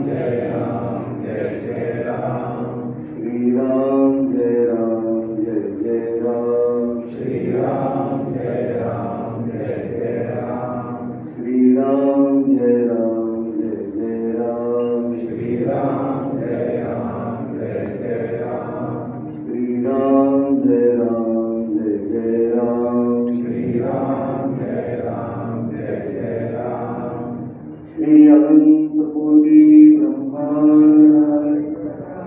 जय राम जय जय राम श्री राम जय राम जय जय राम श्री राम जय राम जय जय राम श्री राम जय राम जय जय राम श्री राम जय राम जय जय राम श्री राम जय राम जय जय राम श्री राम जय राम जय जय राम श्री अनंत कोटि ब्रह्मांड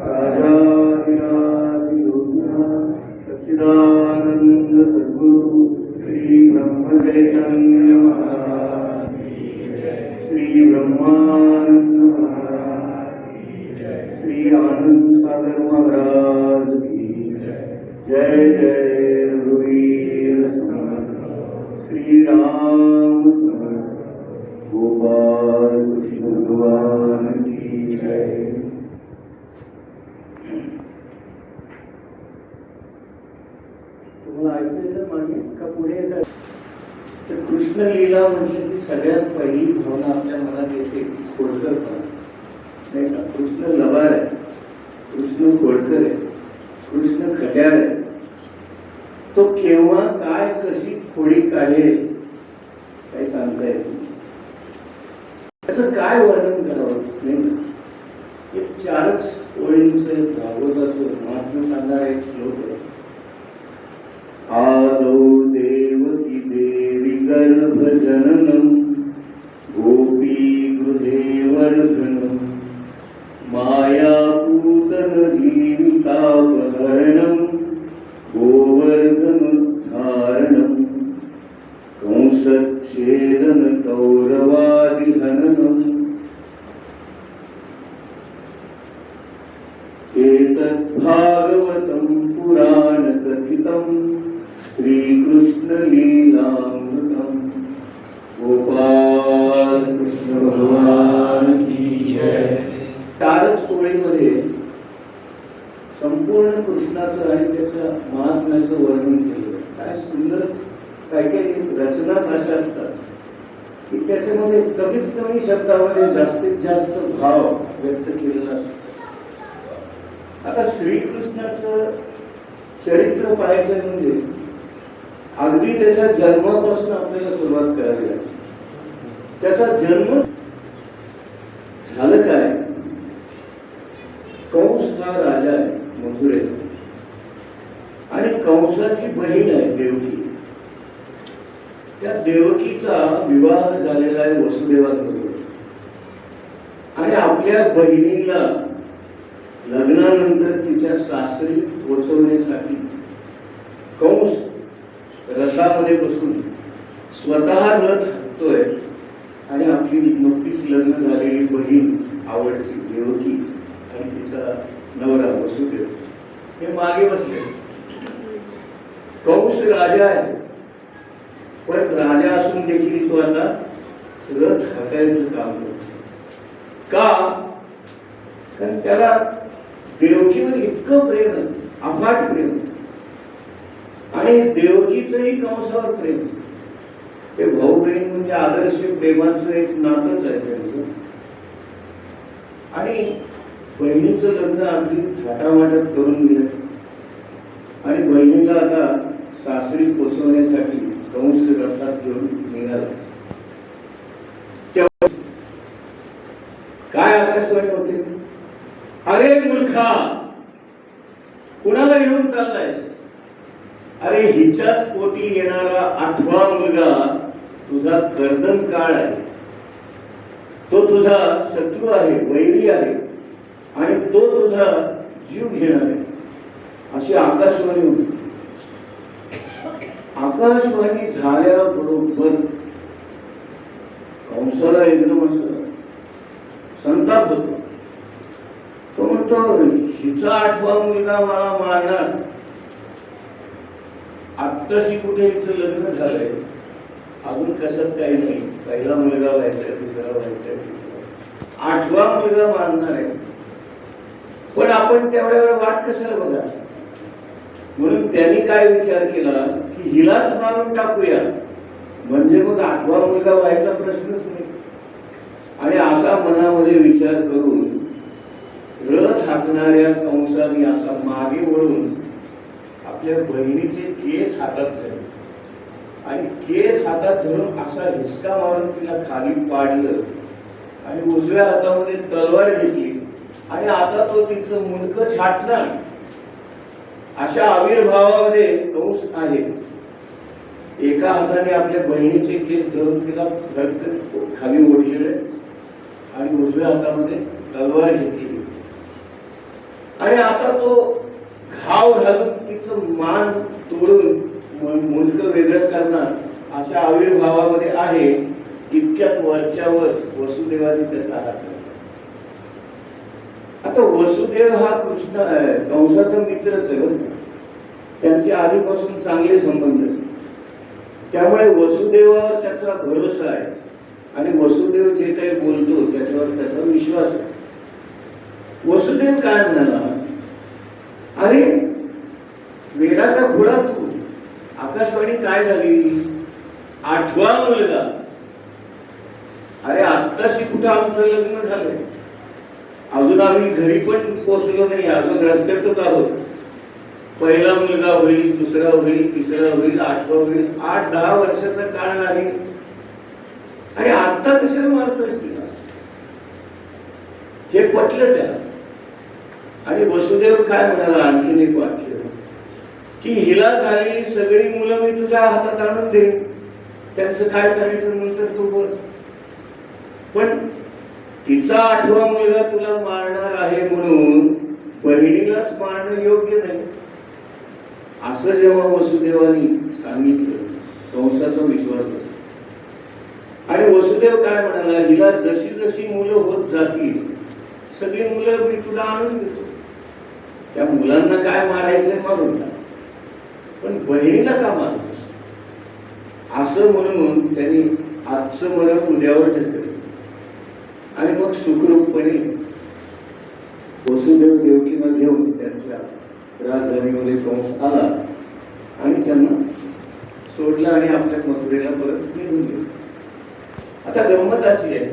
राजाधिराज योगिनाथ सच्चिदानंद सद्गुरु श्री ब्रह्म चैतन्य महाराज श्री ब्रह्मानंद महाराज श्री आनंद सागर महाराज की जय जय रघुवीर समर्थ श्री राम समर्थ गोपाल कृष्ण भगवान की जय। तुम्हाला ऐकलेलं मागे का पुढे येतात? तर कृष्ण लीला म्हटलं की सगळ्यात पहिली भावना आपल्या मनात येते खोडकरपणा, नाही का? कृष्ण लबाड आहे, कृष्ण खोडकर आहे, कृष्ण खट्याळ आहे. तो केव्हा काय कशी खोडी काढेल काही सांगता येत नाही. त्याचं काय वर्णन करावं नाही का? एक 4च ओळींचं भागवताचं महात्म्य सांगणारा एक श्लोक आहे. आदौ देवकी देवी गर्भजननम गोपी गृहे वर्धनम मायापूतन जीवितापहरणम गोवर्धनोद्धारणम कंसच्छेदन कौरवादिहननम एतद्भागवतं पुराणकथितं श्रीकृष्ण लीलामृतम् गोपाल कृष्ण भगवान की जय। 4च ओळीमध्ये संपूर्ण कृष्णाचं आणि त्याच्या महात्म्याचं वर्णन केलं. काय सुंदर, काय काही रचनाच अशा असतात की त्याच्यामध्ये कमीत कमी शब्दामध्ये जास्तीत जास्त भाव व्यक्त केलेला असतो. आता श्रीकृष्णाचं चरित्र पाहायचं म्हणजे अगदी त्याच्या जन्मापासून आपल्याला सुरुवात करावी लागते. त्याचा जन्म झालं काय? कंस हा राजा आहे मथुरेचा आणि कंसाची बहीण आहे देवकी. त्या देवकीचा विवाह झालेला आहे वसुदेवाबरोबर आणि आपल्या बहिणीला लग्नानंतर तिच्या सासरी पोचवण्यासाठी कंस रथामध्ये बसून स्वतः रथ हाकतोय आणि आपली नुकतीच लग्न झालेली बहीण आवडती देवकी आणि तिचा नवरा वसुदेव हे मागे बसले. कंस राजा आहे, पण राजा असून देखील तो आता रथ हाकायचं काम करतो. का? कारण त्याला देवकीवर इतकं प्रेम आहे, अफाट प्रेम, आणि देवकीचंही कंसावर प्रेम. हे भाऊ बहीण म्हणजे आदर्श प्रेमाचं एक नातंच आहे त्यांचं. आणि बहिणीचं लग्न अगदी थाटामाटात करून दिलं आणि बहिणीला आता सासरी पोचवण्यासाठी कंस रथात घेऊन निघाला. काय आकाशवाणी होते? अरे मूर्खा, कुणाला घेऊन चाललायस? अरे हिच्याच पोटी येणारा 8वा मुलगा तुझा गर्दन काळ आहे. तो तुझा शत्रू आहे, वैरी आहे आणि तो तुझा जीव घेणार आहे. अशी आकाशवाणी होती. आकाशवाणी झाल्याबरोबर कंसाला एकदम असं संताप होतो. तो म्हणतो, हिचा 8वा मुलगा मला मारणार. आत्ताशी कुठे हिचं लग्न झालंय, अजून कशात काही नाही. पहिला मुलगा व्हायचा, दुसरा व्हायचा, तिसरा, 8वा मुलगा मारणार आहे. पण आपण तेवढ्या वेळ वाट कशाला बघा? म्हणून त्यांनी काय विचार केला की हिलाच मारून टाकूया, म्हणजे मग 8वा मुलगा व्हायचा प्रश्नच नाही. आणि असा मनामध्ये विचार करून रथ हाकणाऱ्या कंसाने असा मागे वळून आपल्या बहिणीचे केस हातात धरले आणि केस हातात धरून असा हिसका मारून तिला खाली पाडलं आणि उजव्या हातामध्ये तलवार घेतली आणि आता तो तिचं मुंडकं छाटणार अशा आविर्भावामध्ये कंस आहे. एका हाताने आपल्या बहिणीचे केस धरून तिला खाली ओढलेले आणि उजव्या हातामध्ये तलवार घेतली आणि आता तो घाव घालून तिचं मान तोडून मुंडकं वेगळं करणार अशा आविर्भावामध्ये आहे. इतक्यात वरच्यावर वसुदेवाने त्याचा हात धरला. आता वसुदेव हा कृष्ण कंसाचा मित्रच आहे बरं. त्यांचे आधीपासून चांगले संबंध आहेत. त्यामुळे वसुदेवावर त्याचा भरोसा आहे आणि वसुदेव जे काही बोलतो त्याच्यावर त्याचा विश्वास आहे. वसुदेव काय म्हणाला, अरे वेडाचा घोडा तू, आकाशवाणी काय झाली, 8वा मुलगा. अरे आत्ताशी कुठं आमचं लग्न झालंय, अजून आम्ही घरी पण पोहोचलो नाही, अजून रस्त्यातच आहोत. पहिला मुलगा होईल, दुसरा होईल, तिसरा होईल, 8वा होईल, 8-10 वर्षाचा काळ लागेल आणि आता कशाला मारतोस तिला. हे पटलं त्याला. आणि वसुदेव काय म्हणाला, आणखीन एक वाक्य, की हिला झालेली सगळी मुलं मी तुझ्या हातात आणून देईन, त्यांचं काय करायचं नंतर तू बोल. पण तिचा 8वा मुलगा तुला मारणार आहे म्हणून बहिणीलाच मारणं योग्य नाही, असं जेव्हा वसुदेवानी सांगितलं कंसाचा विश्वास नसतो. आणि वसुदेव काय म्हणाला, हिला जशी जशी मुलं होत जातील सगळी मुलं मी तुला आणून देतो, त्या मुलांना काय मारायचंय मारून टाक, पण बहिणीला का मारतोस, असं म्हणून त्यांनी आजचं मरण उद्यावर ढकललं. आणि मग सुखरूपपणे वसुदेव देवकीला घेऊन त्यांच्या राजधानीमध्ये कंस आला आणि त्यांना सोडलं आणि आपल्या मथुरेला परत निघून गेले. आता गंमत अशी आहे,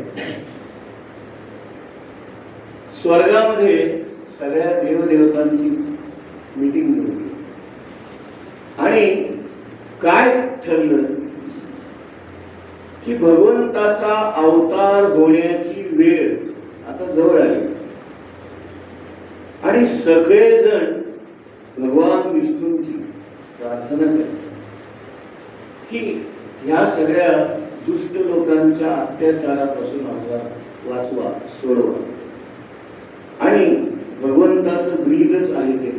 स्वर्गामध्ये सगळ्या देवदेवतांची मीटिंग होती आणि काय ठरलं की भगवंताचा अवतार होण्याची वेळ आता जवळ आली आणि सगळेजण भगवान विष्णूंची प्रार्थना करतात की ह्या सगळ्या दुष्ट लोकांच्या अत्याचारापासून आम्हाला वाचवा, सोडवा. आणि भगवंताचं ब्रीदच आहे ते,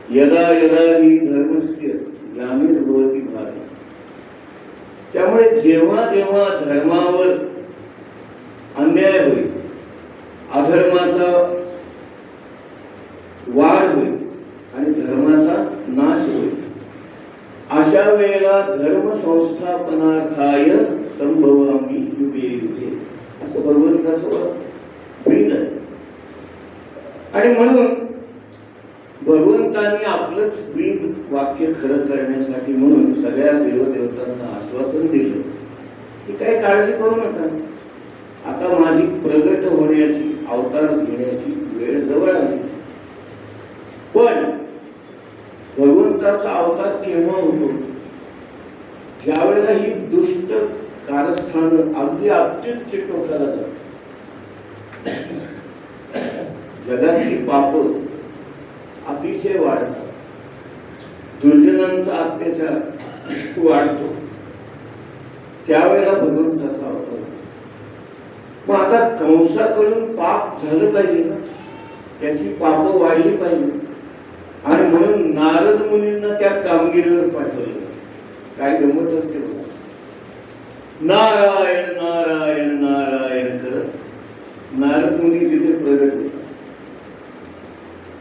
यदा यदा हि धर्मस्य ग्लानिर्भवति भारत. त्यामुळे जेव्हा जेव्हा धर्मावर अन्याय होईल, अधर्माचा वाढ होईल आणि धर्माचा नाश होईल, अशा वेळेला धर्म संस्थापनार्थाय संभवामि युगे युगे, असं भगवंताचं ब्रीद आहे. आणि म्हणून भगवंतांनी आपलंच ब्रीद वाक्य खरं करण्यासाठी म्हणून सगळ्या देवदेवतांना आश्वासन दिलं की काही काळजी करू नका, आता माझी प्रगट होण्याची, अवतार घेण्याची वेळ जवळ आली. पण भगवंताचा अवतार केव्हा होतो, ज्या वेळेला ही दुष्ट कारस्थान अगदी अत्युच्च टोकाला जातात, जगातली पाप अतिशय वाढतात, दुर्जनांचा अत्याचार वाढतो, त्यावेळेला भगवंताचा अवतार. मग आता कंसाकडून पाप झालं पाहिजे ना, त्याची पाप वाढली पाहिजे आणि म्हणून नारद मुनींना त्या कामगिरीवर पाठवलं. काय गमत असते बघा, नारायण नारायण नारायण करत नारद मुनी तिथे प्रगट होतात.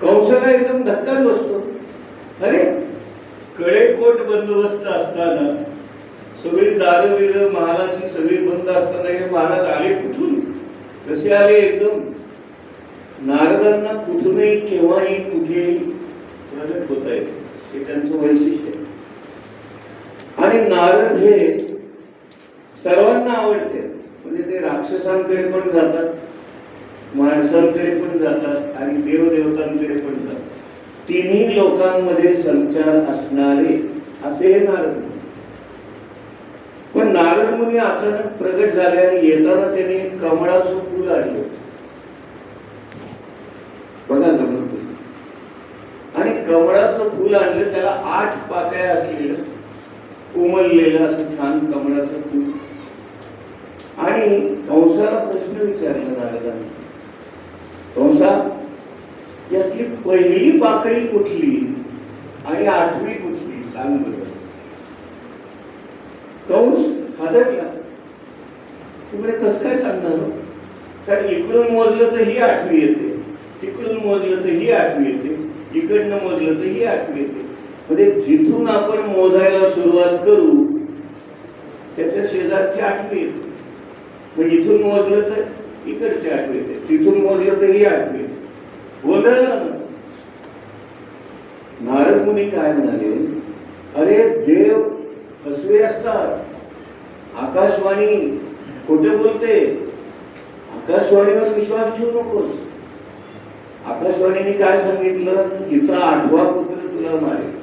कंसाला एकदम धक्काच बसतो, अरे कडेकोट बंदोबस्त असताना, सगळी दारं महाराजची सगळी बंद असताना हे महाराज आले कुठून, कसे आले एकदम. नारदांना कुठूनही केव्हाही कुठेही प्रगट होता येते, हे त्यांचं वैशिष्ट्य आहे. आणि नारद हे सर्वांना आवडते, म्हणजे ते राक्षसांकडे पण जातात, माणसांकडे पण जातात आणि देवदेवतांकडे पण जातात. तिन्ही लोकांमध्ये संचार असणारे असे हे नारद मुनी. पण नारद मुनी अचानक प्रगट झाले आणि येताना त्यांनी कमळाचं फूल आणलं. बघा गमत कसं. आणि कमळाचं फूल आणलं, त्याला 8 पाकळ्या असलेलं उमललेलं असं छान कमळाचं फूल. आणि कंसाला प्रश्न विचारला नारदांनी, कंसा, यातली पहिली पाकळी कुठली आणि 8वी कुठली सांग बरं. कंस हादरला. तुम्ही कसं काय सांगणार? कारण इकडून मोजलं तर ही 8वी येते, तिकडून मोजलं तर ही 8वी येते, इकडनं मोजलं तर ही 8वी येते. म्हणजे जिथून आपण मोजायला सुरुवात करू त्याच्या शेजारची 8वी येते. मग इथून मोजलं तर इकडची 8वी येते, तिथून मोजलं तर ही 8वी येते. गोंधळला ना. नारद मुनी काय म्हणाले, अरे देव फसवे असतात, आकाशवाणी खोटे बोलते, आकाशवाणीवर विश्वास ठेवू नकोस. आकाशवाणीने काय सांगितलं, तिचा 8वा पुत्र तुला मारेल.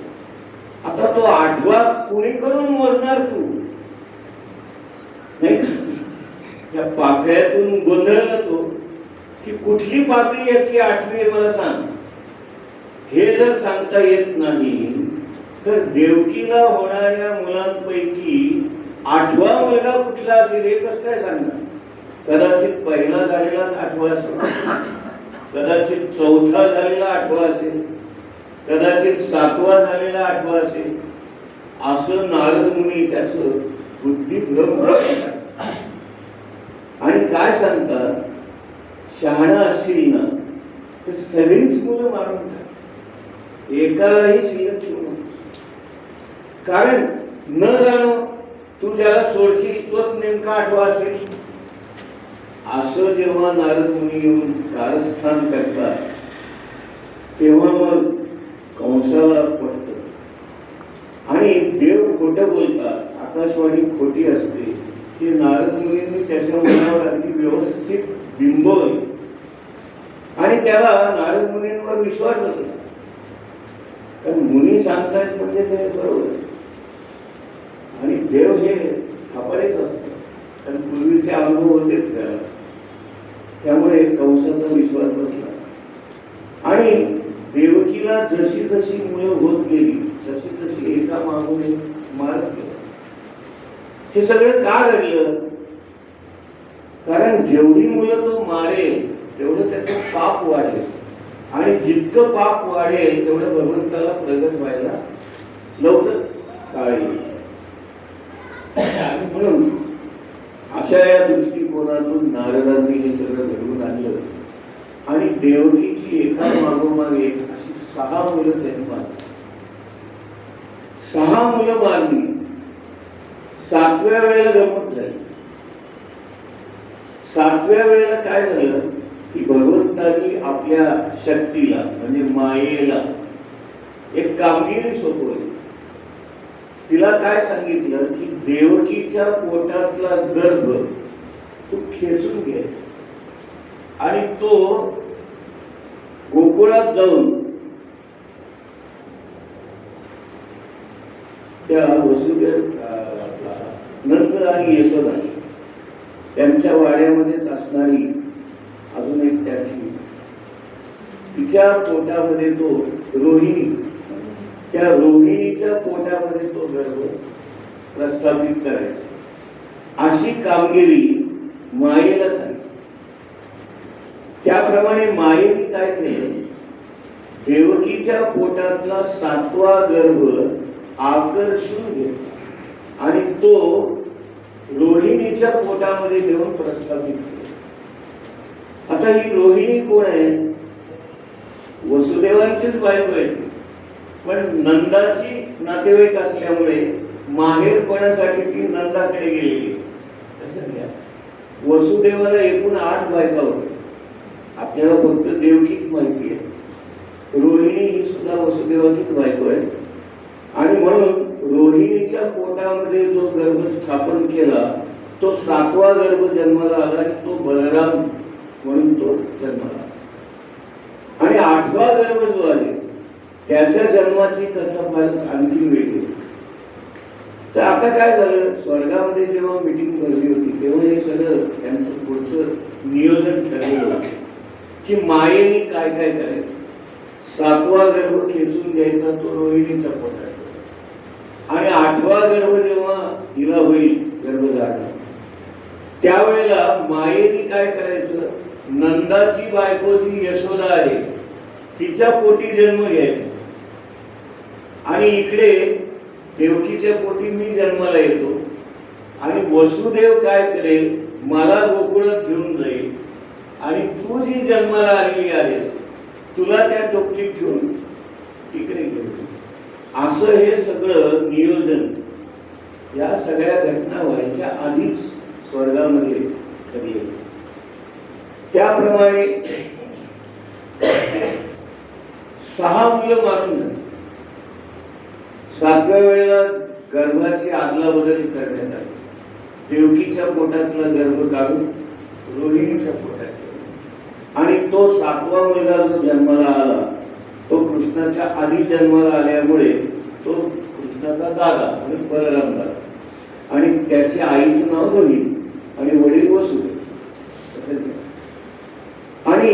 आता तो 8वा कुणी करून मोजणार तू? नाही का? या पाकळ्यातून गोंधळला तो की कुठली पाकळी यातली 8वी आहे मला सांग. हे जर सांगता येत नाही तर देवकीला होणाऱ्या मुलांपैकी 8वा मुलगा कुठला असेल हे कसं काय सांगणार? कदाचित पहिला झालेलाच 8वा असेल, कदाचित 4था झालेला 8वा असेल, कदाचित 7वा झालेला 8वा असेल. असं नारद मुनी त्याचं बुद्धिभ्रम. आणि काय सांगतात, शहाणा असशील ना तर सगळीच मुलं मारून टाक, एकालाही शिल्लक ठेवू नको. कारण न जाणो तू ज्याला सोडशील तोच नेमका 8वा असेल. असं जेव्हा नारद मुनी येऊन कारस्थान करतात तेव्हा मग कंसाला पटतं. आणि देव खोटं बोलतात, आकाशवाणी खोटी असते, हे नारद मुनींनी त्याच्या मनावर अगदी व्यवस्थित बिंबवलं. आणि त्याला नारद मुनींवर विश्वास बसला. कारण मुनी सांगतायत म्हणजे ते बरोबर. आणि देव हे आपणच असतो, कारण पूर्वीचे अनुभव होतेच त्याला. त्यामुळे कंसाचा विश्वास बसला. आणि देवकीला जशी जशी मुलं होत गेली तशी तशी एका मागून एक मारत गेला. हे सगळं का घडलं? कारण जेवढी मुलं तो मारेल तेवढं त्याचं पाप वाढेल, आणि जितकं पाप वाढेल तेवढं भगवंताला प्रगट व्हायला लवकर काळ येईल. आणि म्हणून अशा या दृष्टिकोनातून नारदांनी हे सगळं घडवून आणलं. आणि देवकीची एका मागोमाग एक अशी 6 मुलं त्यांनी मारली. 6 मुलं मारली. 7व्या वेळेला गंमत झाली. 7व्या वेळेला काय झालं की भगवंतांनी आपल्या शक्तीला म्हणजे मायेला एक कामगिरी सोपवली. तिला काय सांगितलं की देवकीच्या पोटातला गर्भ तू खेचून घ्यायचा आणि तो गोकुळात जाऊन त्या वसुदेव नंद आणि यशोदा त्यांच्या वाड्यामध्येच असणारी अजून एक त्याची तिच्या पोटामध्ये तो रोहिणी, त्या रोहिणीच्या पोटामध्ये तो गर्भ प्रस्थापित करायचा अशी कामगिरी मायेला सांगितली. त्याप्रमाणे मायेने काय केलं, देवकीच्या पोटातला 7वा गर्भ आकर्षून घेतला आणि तो रोहिणीच्या पोटामध्ये देऊन प्रस्थापित केला. आता ही रोहिणी कोण आहे? वसुदेवांचीच बायको आहे, पण नंदाची नातेवाईक असल्यामुळे माहेरपणासाठी ती नंदाकडे गेलेली. वसुदेवाला एकूण 8 बायका होत्या. आपल्याला फक्त देवकीच माहिती आहे. रोहिणी ही सुद्धा वसुदेवाचीच बायको आहे. आणि म्हणून रोहिणीच्या पोटामध्ये जो गर्भ स्थापन केला तो 7वा गर्भ जन्माला आला आणि तो बलराम म्हणून तो जन्माला. आणि 8वा गर्भ जो आहे त्याच्या जन्माची कथा फारच आणखी वेगळी. तर आता काय झालं, स्वर्गामध्ये जेव्हा मीटिंग भरली होती तेव्हा हे सगळं त्यांचं पुढचं नियोजन ठरलेलं होतं की मायेने काय काय करायचं. 7वा गर्भ खेचून घ्यायचा, तो रोहिणीच्या पोटात. आणि 8वा गर्भ जेव्हा हिला होईल गर्भधारणा, त्यावेळेला मायेने काय करायचं, नंदाची बायको जी यशोदा आहे तिच्या पोटी जन्म घ्यायचा. आणि इकडे देवकीच्या पोटी मी जन्माला येतो आणि वसुदेव काय करेल, मला गोकुळात घेऊन जाईल आणि तू जी जन्माला आलेली आहेस तुला त्या टोपलीत ठेवून इकडे घेऊन. असं हे सगळं नियोजन या सगळ्या घटना व्हायच्या आधीच स्वर्गामध्ये ठरले. त्याप्रमाणे 6 मुलं मारून झाली. 7व्या वेळेला गर्भाची आदला बदल करण्यात आली. देवकीच्या पोटातला गर्भ काढून रोहिणीच्या पोटात ठेवला. आणि तो 7वा मुलगा जो जन्माला आला तो कृष्णाच्या आधी जन्माला आल्यामुळे तो कृष्णाचा दादा म्हणून बलराम दादा. आणि त्याच्या आईचं नाव रोहिणी आणि वडील वसुदेव. आणि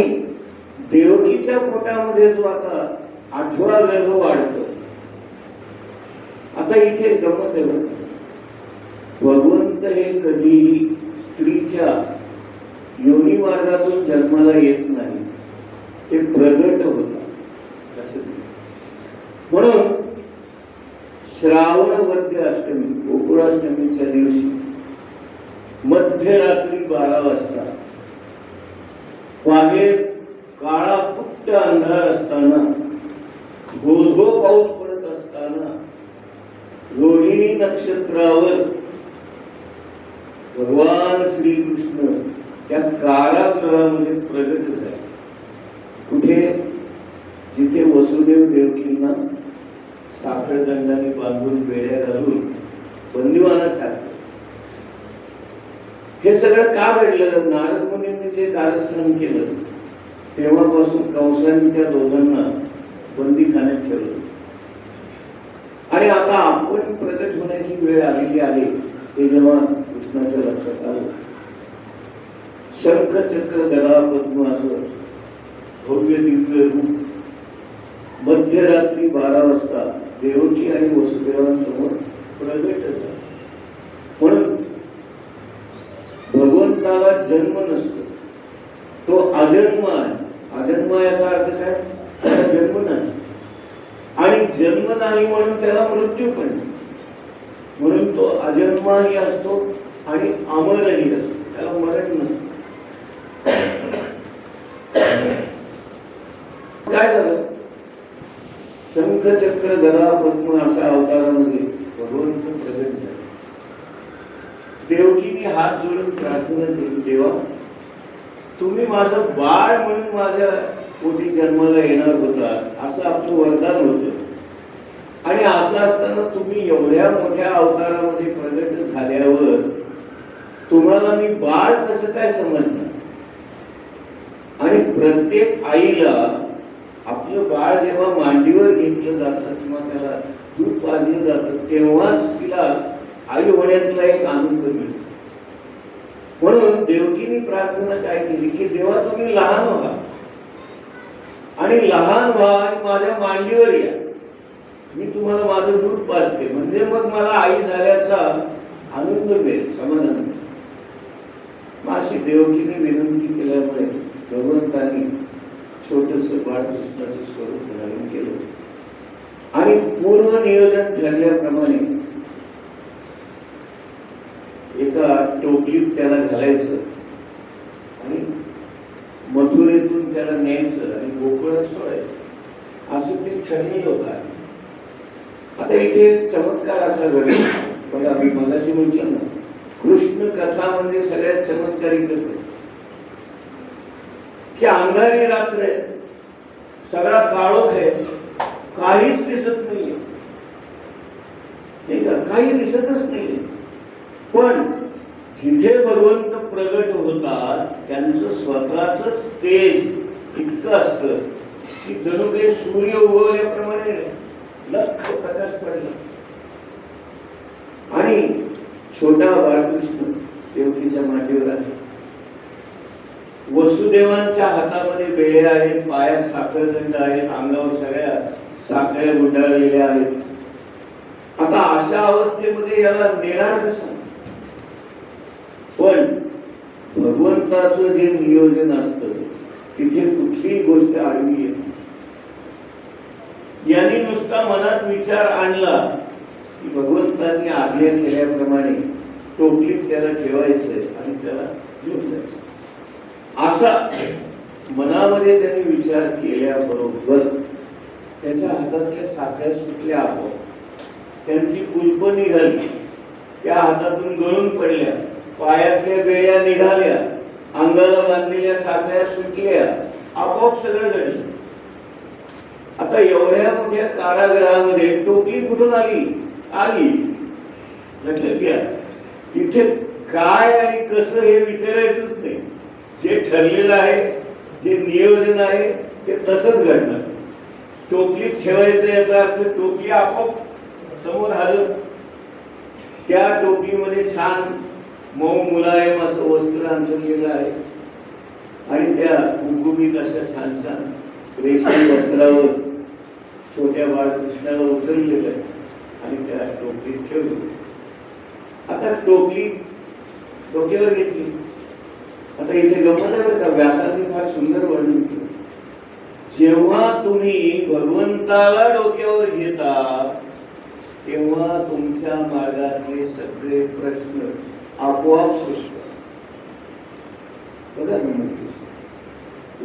देवकीच्या पोटामध्ये जो आता 8वा गर्भ वाढतो. आता इथे गमत आहे बरं, भगवंत हे कधीही स्त्रीच्या योनी मार्गातून जन्माला येत नाही, ते प्रगट होतात. म्हणून श्रावण वद्य अष्टमी गोकुळाष्टमीच्या दिवशी मध्यरात्री 12 वाजता बाहेर काळा कुट्ट अंधार असताना, धो पाऊस पडत असताना रोहिणी नक्षत्रावर भगवान श्रीकृष्ण त्या कारागृहामध्ये प्रगट झाले. कुठे, जिथे वसुदेव देवकींना साखळदंडाने बांधून बेड्या घालून बंदिवानात टाकलं. हे सगळं का घडलं, नारद मुनींनी जे कारस्थान केलं तेव्हापासून कंसाने त्या दोघांना बंदीखान्यात ठेवलं. आणि आता आपण प्रगट होण्याची वेळ आलेली आहे हे जेव्हा कृष्णाच्या लक्षात आलं, शंख चक्र गदा पद्म असं भव्य दिव्य रूप मध्यरात्री 12 वाजता देवकी आणि वसुदेवांसमोर प्रगट झाला. म्हणून भगवंताला जन्म नसतो, तो अजन्म आहे. अजन्म याचा अर्थ काय, त्याला जन्म नाही. आणि जन्म नाही म्हणून त्याला मृत्यू पण नाही. म्हणून तो अजन्माही असतो आणि अमरही असतो, त्याला मरण नसतं. काय झालं, शंख चक्र गदा पद्म अशा अवतारामध्ये भगवंत प्रगट झाले. देवकीने हात जोडून प्रार्थना केली, देवा तुम्ही माझं बाळ म्हणून माझ्या पोटी जन्माला येणार होता, असं आपलं वरदान होतं. आणि असं असताना तुम्ही एवढ्या मोठ्या अवतारामध्ये प्रगट झाल्यावर तुम्हाला मी बाळ कसं काय समजणार. आणि प्रत्येक आईला आपलं बाळ जेव्हा मांडीवर घेतलं जातं किंवा त्याला दूध पाजलं जातं तेव्हाच तिला आई होण्यातला एक आनंद मिळतो. म्हणून देवकीने प्रार्थना काय केली की देवा तुम्ही लहान व्हा आणि लहान व्हा आणि माझ्या मांडीवर या, मी तुम्हाला माझं दूध पाजते, म्हणजे मग मला आई झाल्याचा आनंद मिळेल, समाधान मिळेल. मग अशी देवकीने विनंती केल्यामुळे भगवंतांनी छोटस बाळकृष्णाचे स्वरूप धारण केलं आणि पूर्व नियोजन ठरल्याप्रमाणे एका टोपलीत त्याला घालायचं आणि मथुरेतून त्याला न्यायचं आणि गोकुळात सोडायचं, असं ते ठरलेलं होतं. आता इथे चमत्कार असा घडला बघा, मी मगाशी म्हटलं ना, कृष्ण कथा म्हणजे सगळ्यात चमत्कारिकच आहे की अंधारी रात्र आहे, सगळा काळोख आहे, काहीच दिसत नाहीये, काही दिसतच नाहीये. पण जिथे भगवंत प्रगट होतो होतात त्यांचं स्वतःच तेज इतकं असतं की जणू काही सूर्य उगवल्याप्रमाणे लख प्रकाश पडला. आणि छोटा बाळकृष्ण देवकीच्या मांडीवर आहे. वसुदेवांच्या हातामध्ये बेडे आहेत, पायात साखळदंड आहेत, अंगावर सगळ्या साखळ्या गुंडाळलेल्या आहेत. आता अशा अवस्थेमध्ये याला नेणार कसं? पण भगवंताचं जे नियोजन असतं तिथे कुठलीही गोष्ट आडवी येते. यांनी नुसता मनात विचार आणला की भगवंतांनी आज्ञा केल्याप्रमाणे टोपलीत त्याला ठेवायचंय आणि त्याला घेऊन जायचं. असा मनामध्ये त्यांनी विचार केल्याबरोबर त्याच्या हातातल्या साखळ्या सुटल्या आपोआप. त्यांची कुलप निघाली, त्या हातातून गळून पडल्या, पायातल्या बेड्या निघाल्या, अंगाला बांधलेल्या साखळ्या सुटल्या, आपोआप सगळं घडलं. आता एवढ्या मोठ्या कारागृहामध्ये टोपली कुठून आली? लक्षात घ्या, इथे काय आणि कसं हे विचारायचंच नाही. जे ठरलेलं आहे, जे नियोजन आहे ते तसंच घडणार. टोपलीत ठेवायचं याचा अर्थ टोपली आपोआप समोर आलं. त्या टोपलीमध्ये छान मऊ मुलायम असं वस्त्र अंथरलेलं आहे आणि त्या गुबगुबीत अशा छान छान रेशमी वस्त्रावर छोट्या बाळकृष्णाला उचललेलं आहे आणि त्या टोपलीत ठेवली. आता टोपली डोक्यावर घेतली. आता इथे गंमत आहे बरं का, व्यासांनी फार सुंदर वर्णन केलं. जेव्हा तुम्ही भगवंताला डोक्यावर घेता तेव्हा तुमच्या मार्गातले सगळे प्रश्न आपोआप सुटतात. बघा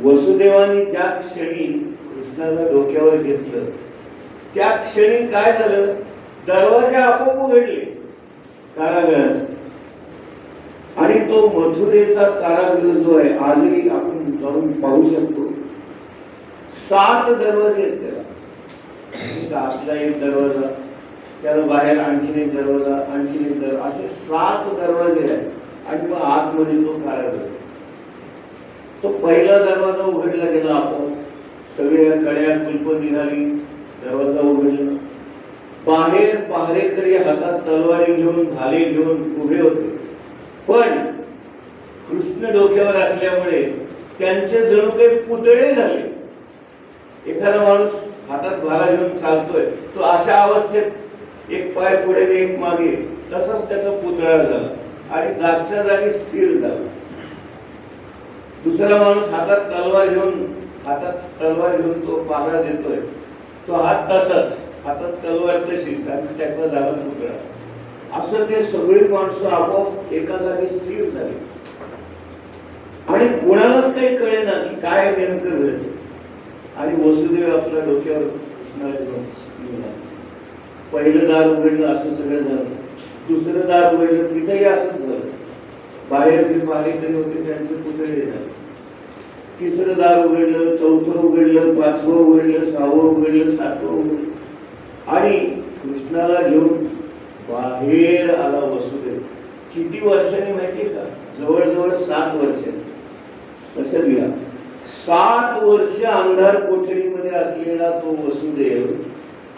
वसुदेवानी ज्या क्षणी कृष्णाला डोक्यावर घेतलं त्या क्षणी काय झालं? दरवाजे आपोआप उघडले कारागृहाचे. आणि तो मथुरेचा कारागृह जो आहे आजही आपण जाऊन पाहू शकतो. 7 दरवाजे आहेत त्याला. आपला एक दरवाजा, त्याला बाहेर आणखीन एक दरवाजा, आणखीन एक दरवाजा, असे 7 दरवाजे आहेत आणि मग आतमध्ये तो कारागृह. तो पहिला दरवाजा उघडला गेला आपोआप. सगळ्या कड्या कुलप निघाली, दरवाजा उघडला. बाहेर पहारेकरी हातात तलवारी घेऊन भाले घेऊन उभे होते. पण कृष्ण डोक्यावर असल्यामुळे त्यांचे जणू काही पुतळे झाले. एखादा माणूस हातात भाला घेऊन चालतोय, तो अशा अवस्थेत एक पाय पुढे एक मागे, तसाच त्याचा पुतळा झाला आणि जागच्या जागी स्थिर झाला. दुसरा माणूस हातात तलवार घेऊन तो पहारा देतोय, तो हात तसाच, हातात तलवार तशीच आणि त्याचा झाला पुतळा. असं ते सगळी माणसं आपोआप एका जागी स्थिर झाली आणि कोणालाच काही कळेना की काय नेमकं घडलं. आणि वसुदेव आपल्या डोक्यावर कृष्णाला घेऊन निघाला. पहिलं दार उघडलं, असं सगळं झालं. दुसरं दार उघडलं, तिथेही असंच झालं. बाहेर जे पहारेकरी होते त्यांचे पुतळे झाले. तिसरं दार उघडलं, चौथं उघडलं, 5वं उघडलं, 6वं उघडलं, 7वं उघडलं आणि कृष्णाला घेऊन बाहेर आला वसुदेव. किती वर्षांनी माहितीये का? जवळजवळ 7 वर्ष. लक्षात घ्या, 7 वर्ष अंधार कोठडीमध्ये असलेला तो वसुदेव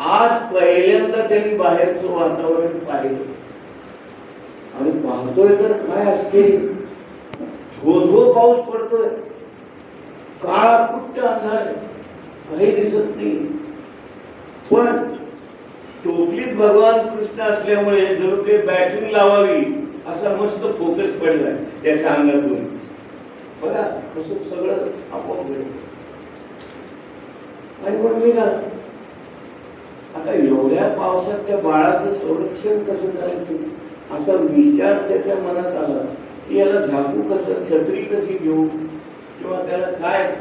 आज पहिल्यांदा त्यांनी बाहेरचं वातावरण पाहिलं आणि पाहतोय तर काय असते, धो पाऊस पडतोय, काळा कुट्ट अंधार आहे, काही दिसत नाही. पण टोपलीत भगवान कृष्ण असल्यामुळे जणू काही बॅटरी लावावी असा मस्त फोकस पडलाय त्याच्या अंगातून. बघा कसं सगळं आपोआप घडलं आणि मग निघाला. आता एवढ्या पावसात त्या बाळाचं संरक्षण कसं करायचं असा विचार त्याच्या मनात आला की याला झाकू कसं, छत्री कशी घेऊ किंवा त्याला काय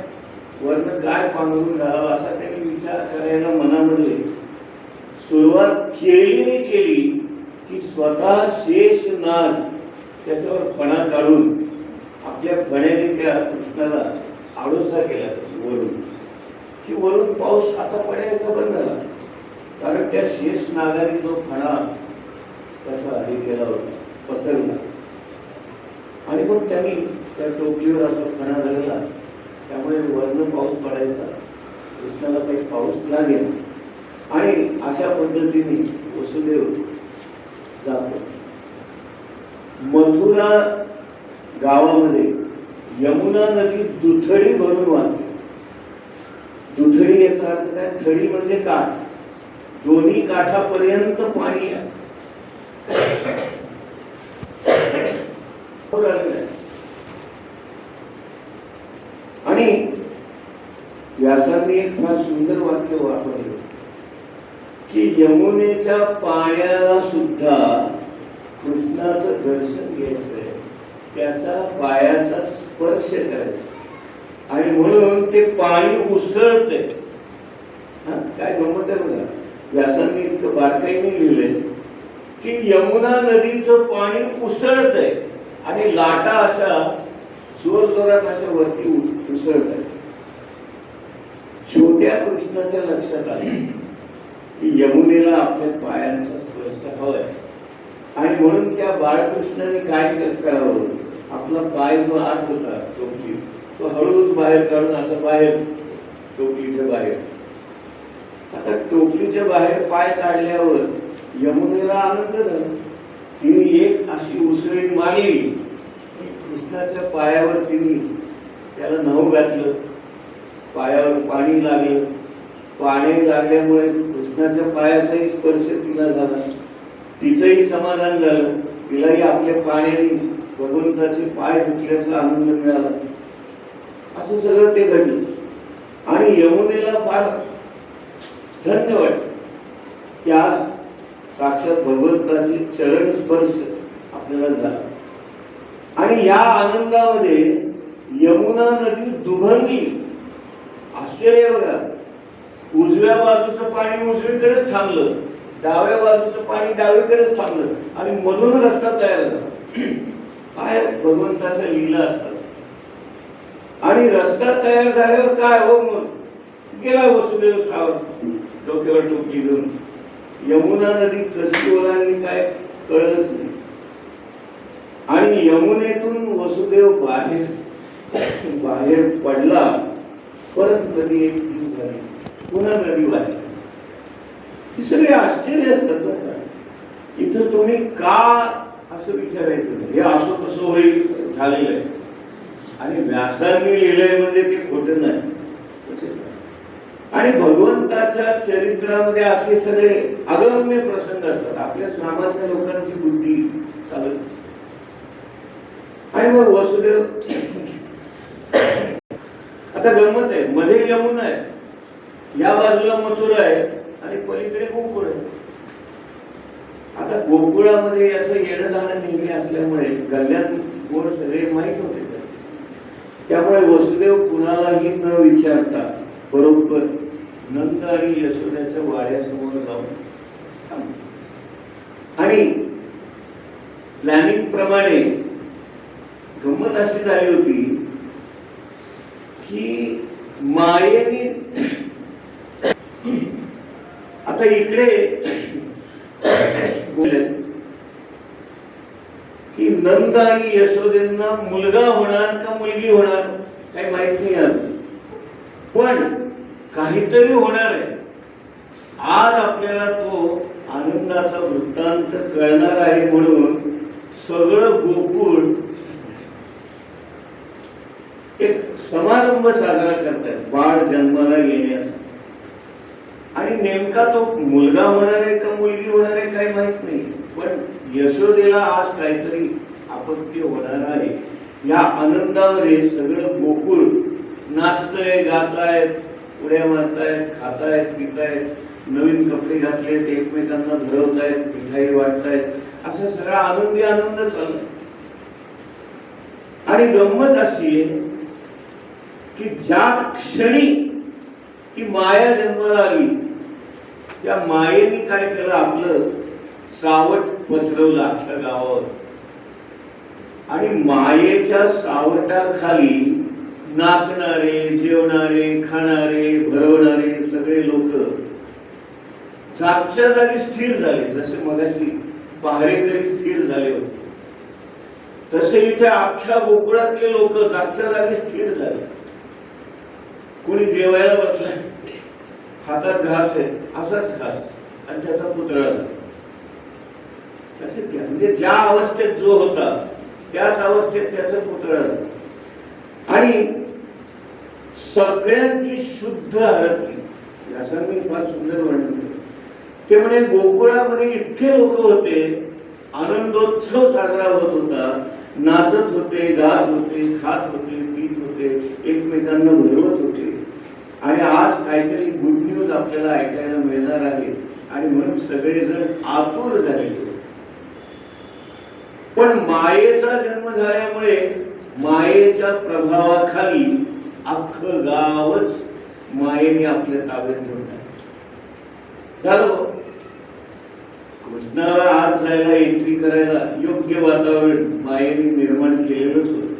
वर्ण काय पांघरून घालावं असा त्यांनी विचार करायला मनामध्ये सुरुवात केली की स्वतः शेष नाग त्याच्यावर फणा काढून आपल्या फण्याने त्या कृष्णाला आडोसा केला वरून, की वरून पाऊस आता पडायचा बंद झाला. कारण त्या शेष नागाने जो फणा त्याचा हे केला होता, पसरला. आणि मग त्यांनी त्या टोपलीवर असा फणा धरला, त्यामुळे वरनं पाऊस पडायचा, कृष्णाला काही पाऊस लागेल. आणि अशा पद्धतीने वसुदेव जातो. मथुरा गावामध्ये यमुना नदी दुथडी भरून वाहते. दुथडी याचा अर्थ काय? थडी म्हणजे काठ, दोन्ही काठापर्यंत पाणी आहे. आणि व्यासांनी एक फार सुंदर वाक्य वापरले की यमुनेच्या पाण्याला सुद्धा कृष्णाचं दर्शन घ्यायचंय, त्याचा पायाचा स्पर्श करायचा, आणि म्हणून ते पाणी उसळते. काय गंमत आहे बघा. व्यासांनी इतकं बारकाईने लिहिलंय की यमुना नदीचं पाणी उसळत आहे आणि लाटा अशा जोर जोरात अशा वरती उसळत आहे. छोट्या कृष्णाच्या लक्षात आले की यमुनेला आपल्या पायांचा स्पर्श हवाय, आणि म्हणून त्या बाळकृष्णाने काय करावं, आपला पाय जो आत होता टोपली, तो हळूच बाहेर काढून असं बाहेर, टोपलीच्या बाहेर. आता टोपलीच्या बाहेर पाय काढल्यावर यमुनेला आनंद झाला. तिने एक अशी उसळी मारली की कृष्णाच्या पायावर तिने त्याला न्हाऊ घातलं, पायावर पाणी लागलं. पाणी लागल्यामुळे कृष्णाच्या पायाचाही स्पर्श तिला झाला, तिचंही समाधान झालं, तिलाही आपल्या पाण्याने भगवंताचे पाय धुतल्याचा आनंद मिळाला. असं सगळं ते घडलं. आणि यमुनेला फार धन्य वाटत की आज साक्षात भगवंताचे चरण स्पर्श आपल्याला झाला. आणि या आनंदामध्ये यमुना नदी दुभंगली. आश्चर्य बघा, उजव्या बाजूचं पाणी उजवीकडेच थांबलं, डाव्या बाजूचं पाणी डावीकडेच थांबलं, आणि मधून रस्ता तयार झाला. काय भगवंताच्या लीला असतात. आणि रस्ता तयार झाल्यावर काय हो, मग गेला वसुदेव सावध डोक्यावर टोपली घेऊन. यमुना नदी कशी ओलांडली काय कळलंच नाही. आणि यमुनेतून वसुदेव बाहेर पडला. परत नदी एक जीव झाली, पुन्हा नदी वाहिली. ही सगळे आश्चर्य असतात बरं का. इथं तुम्ही का असं विचारायचं नाही, हे असं कसं होईल झालेलं आहे. आणि व्यासांनी लिहिलंय म्हणजे ते खोटं नाही. आणि भगवंताच्या चरित्रामध्ये असे सगळे अगम्य प्रसंग असतात, आपल्या सामान्य लोकांची बुद्धी चालत. आणि मग वसुदेव, आता गंमत आहे, मध्ये यमुना आहे, या बाजूला मथुरा आहे, आणि पलीकडे गोकुळ आहे. आता गोकुळामध्ये याचं येणं जाणं नेहमी असल्यामुळे गल्ल्यात गोड सगळे माहीत होते. त्यामुळे वसुदेव कुणालाही न विचारता बरोबर नंद आणि यशोदाच्या वाड्यासमोर जाऊन, आणि प्लॅनिंग प्रमाणे गंमत अशी झाली होती की मायेने आता इकडे की नंद आणि यशोदेंना मुलगा होणार का मुलगी होणार काही माहित नाही आज, पण काहीतरी होणार आहे. आज आपल्याला तो आनंदाचा वृत्तांत कळणार आहे. म्हणून सगळं गोकुळ एक समारंभ साजरा करतायत बाळ जन्माला येण्याचा. आणि नेमका तो मुलगा होणार आहे का मुलगी होणार आहे काही माहित नाही, पण यशोदेला आज काहीतरी आपत्ती होणार आहे. या आनंदामध्ये सगळं गोकुळ नाचतंय, गातायत, उड्या मारतायत, खातायत, पितायत, नवीन कपडे घातलेत, एकमेकांना भरवतायत, मिठाई वाटतायत, असा सगळा आनंदी आनंद चाललाय. आणि गंमत अशी आहे की ज्या क्षणी ती माया जन्माला आली, त्या मायेने काय केलं, आपलं सावट पसरवलं अख्ख्या गावावर. आणि मायेच्या सावटाखाली नाचणारे, जेवणारे, खाणारे, भरवणारे सगळे लोक जागच्या जागी स्थिर झाले, जसे मगाशी पहारेकरी स्थिर झाले होते. तसे इथे अख्ख्या गोकुळातले लोक जागच्या जागी स्थिर झाले. कोणी जेवायला बसलाय, हातात घास आहे, असाच घास आणि त्याचा पुतळा झाला. म्हणजे ज्या अवस्थेत जो होता त्याच अवस्थेत त्याचा पुतळा झाला. आणि सगळ्यांची शुद्ध हरपली. असं मी फार सुंदर वर्णन केलं. ते म्हणे गोकुळामध्ये इतके लोक होते, आनंदोत्सव साजरा होत होता, नाचत होते, गात होते, खात होते, पीत होते, एकमेकांना भरवत होते. आणि आज काहीतरी गुड न्यूज आपल्याला ऐकायला मिळणार आहे आणि म्हणून सगळेजण आतुर झालेले होते. पण मायेचा जन्म झाल्यामुळे मायेच्या प्रभावाखाली अख्खं गावच मायेने आपल्या ताब्यात घेऊन झालं. कृष्णाला आत जायला, एंट्री करायला योग्य वातावरण मायेने निर्माण केलेलंच होतं.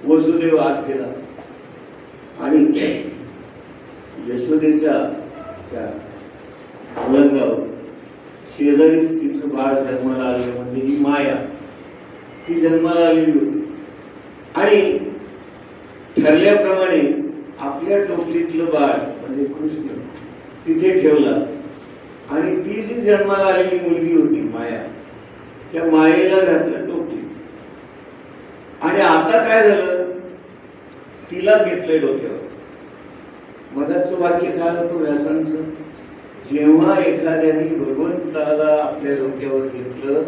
वसुदेव आत गेला आणि यशोदेच्या पलंगावर शेजारीच तिचं बाळ जन्माला आलं. म्हणजे ही माया ती जन्माला आलेली होती. आणि ठरल्याप्रमाणे आपल्या टोपलीतलं बाळ म्हणजे कृष्ण तिथे ठेवला. आणि ती जी जन्माला आलेली मुलगी होती माया, त्या मायेला घातलं टोपली. आणि आता काय झालं, तिला घेतलंय डोक्यावर. मगाचं वाक्य काय होतं व्यासांचं, जेव्हा एखाद्याने भगवंताला आपल्या डोक्यावर घेतलं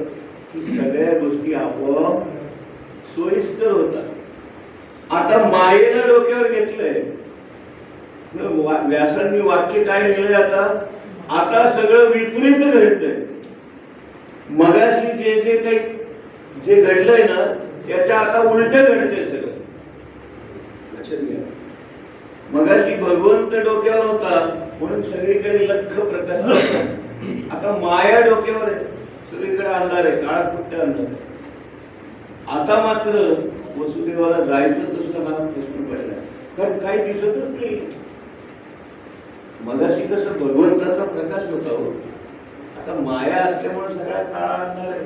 की सगळ्या गोष्टी आपोआप सोयीस्कर होतात. आता मायेला डोक्यावर घेतलंय. व्यासांनी वाक्य काय लिहिलंय, आता सगळं विपरीत घडतंय. मगाशी जे काही जे घडलंय ना त्याच्या आता उलट घडतंय सगळं. लक्षात घ्या. मगाशी भगवंत डोक्यावर होता म्हणून सगळीकडे लख प्रकाश, आता माया डोक्यावर आहे, सगळीकडे अंधार आहे, काळा कुठे अंधार आहे. आता मात्र वसुदेवाला जायचं कसं हा प्रश्न पडला, कारण काही दिसतच नाही. मगाशी कसं भगवंताचा प्रकाश होता हो, आता माया असल्यामुळे सगळा काळा अंधार आहे.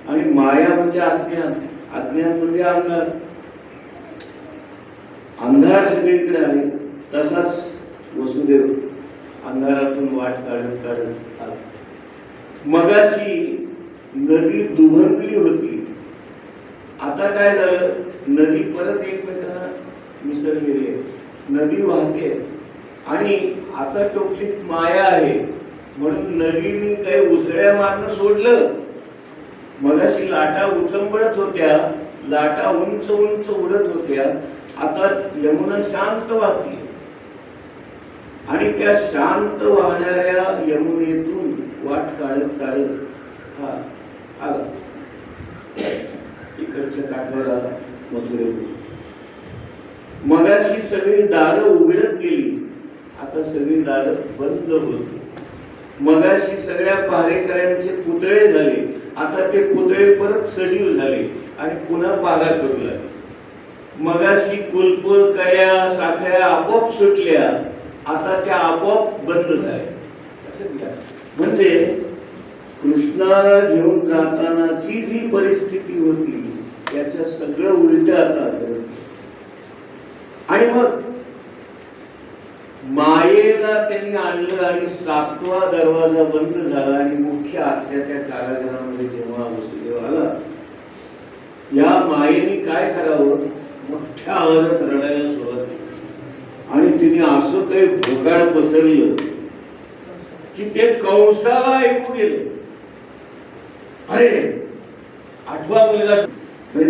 आणि माया म्हणजे अज्ञान, अज्ञान म्हणजे अंधार. अंधार सगळीकडे आहे. तसाच वसुदेव अंधारातून वाट काढत काढत आला. मगाशी नदी दुभंगली होती, आता काय झालं, नदी परत एकमेकांना मिसळलेली आहे, नदी वाहते. आणि आता टोपलीत माया आहे म्हणून नदीने काही उसळ्या मारणं सोडलं. मगाशी लाटा उचंबळत होत्या, लाटा उंच उंच उडत होत्या, आता यमुना शांत वाहते. आणि त्या शांत वाहणाऱ्या यमुनेतून वाट काढत काढत हा आला, इकडच्या काठावर आला मथुरेतून. मगाशी सगळी दारं उघडत गेली, आता सगळी दारं बंद होती. मगाशी सगळ्या पहारेकऱ्यांचे पुतळे झाले, आता ते पुतळे परत सजीव झाले आणि पुन्हा पारा करू लागले. मगाशी कुलप कड्या साखळ्या आपोआप सुटल्या, आता त्या आपोआप बंद झाल्या. म्हणजे कृष्णाला घेऊन जातानाची जी परिस्थिती होती त्याच्या सगळं उलट आता. आणि मग मायेला त्यांनी आणलं आणि 7वा दरवाजा बंद झाला. आणि मुख्य आतल्या त्या कारागृहामध्ये जेव्हा वसुदेव आला, या मायेने काय करावं, मोठ्या आवाजात रडायला सुरुवात केली. आणि तिने असं काही भोकाड पसरलं की ते कंसाला ऐकू गेलं. अरे 8वा मुलगा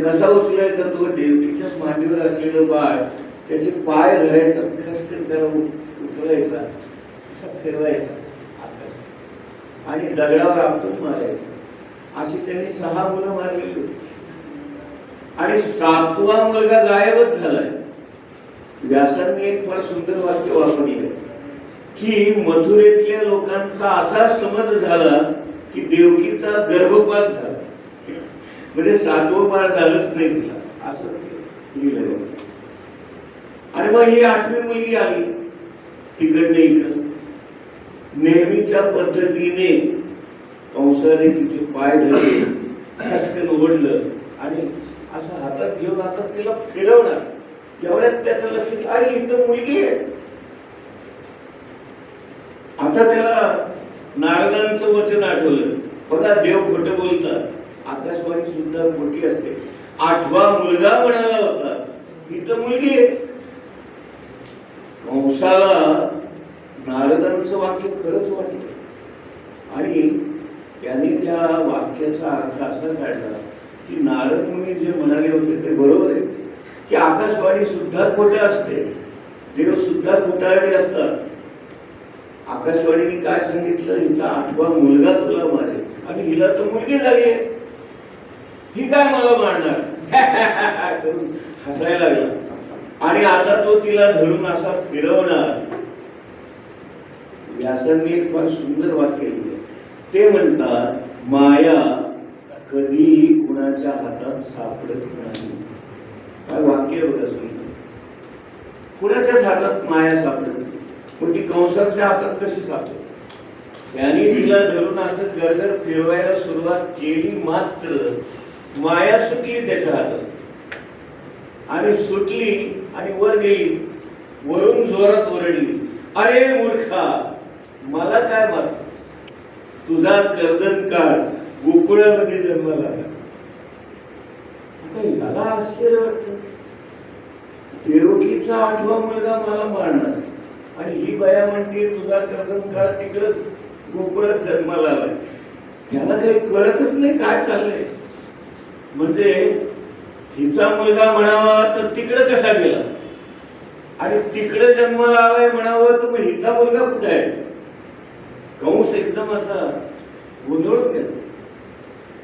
कसा उचलायचा, तो देवकीच्या मांडीवर असलेलं बाळ, त्याचे पाय धरायचा, खसकन त्याला उचलायचा, असा फिरवायचा आकाश आणि दगडावर आपटून मारायचा. अशी त्यांनी 6 मुलं मारलेली होती. आणि 7वा मुलगा गायबच झालाय. व्यासांनी एक फार सुंदर वाक्य वापरले की मथुरेतल्या लोकांचा असा समज झाला की देवकीचा गर्भपात झाला, म्हणजे 7वं बाळ झालंच नाही तिला, असं लिहिलं. आणि मग ही 8वी मुलगी आली तिकडनं इकडं. नेहमीच्या पद्धतीने कंसाने तिचे पाय धरले, खसकन ओढलं आणि असं हातात घेऊन आता तिला फिरवणार. एवढ्यात त्याचं लक्ष, अरे इथं मुलगी आहे. आता त्याला नारदांचं वचन आठवलं. बघा, देव खोटं बोलतात, आकाशवाणी सुद्धा खोटी असते. 8वा मुलगा म्हणाला होता, इथं मुलगी आहे. कंसाला नारदांचं वाक्य खरंच वाटलं आणि त्याने त्या वाक्याचा अर्थ असा काढला की नारद मुनी जे म्हणाले होते ते बरोबर आहे, की आकाशवाणी सुद्धा खोटं असते, देव सुद्धा खोटारडे असतात. आकाशवाणीने काय सांगितलं, हिचा 8वा मुलगा तुला मारेल आणि हिला तर मुलगी झाली आहे, ही काय मला मारणार करून हसायला लागला. आणि आता तो तिला धरून असा फिरवणार. व्यासांनी एक फार सुंदर वाक्य लिहिलं. ते म्हणतात, माया कधीही कुणाच्या हातात सापडत नाही. काय वाक्य आहे बघा सुंदर. कुणाच्याच हातात माया सापडत नाही. पण ती कंसाच्या हातात कशी सापडते? त्याने तिला धरून असं गरगर फिरवायला सुरुवात केली, मात्र माया सुटली त्याच्या हातात आणि सुटली आणि वर गेली. वरून जोरात ओरडली, अरे मूर्खा, मला काय मारतोस? तुझा कर्दन काळ गोकुळामध्ये जन्माला आला. आता याला आश्चर्य वाटतं, देवकीचा 8वा मुलगा मला मारणार आणि ही बाया म्हणते तुझा कर्दन काळ तिकडं गोकुळात जन्माला आलाय. त्याला काही कळतच नाही काय चाललंय. म्हणजे हिचा मुलगा म्हणावा तर तिकडं कसा गेला आणि तिकडे जन्माला आलाय म्हणावं तर मग हिचा मुलगा कुठे आहे? कंस एकदम असा गोंधळून गेला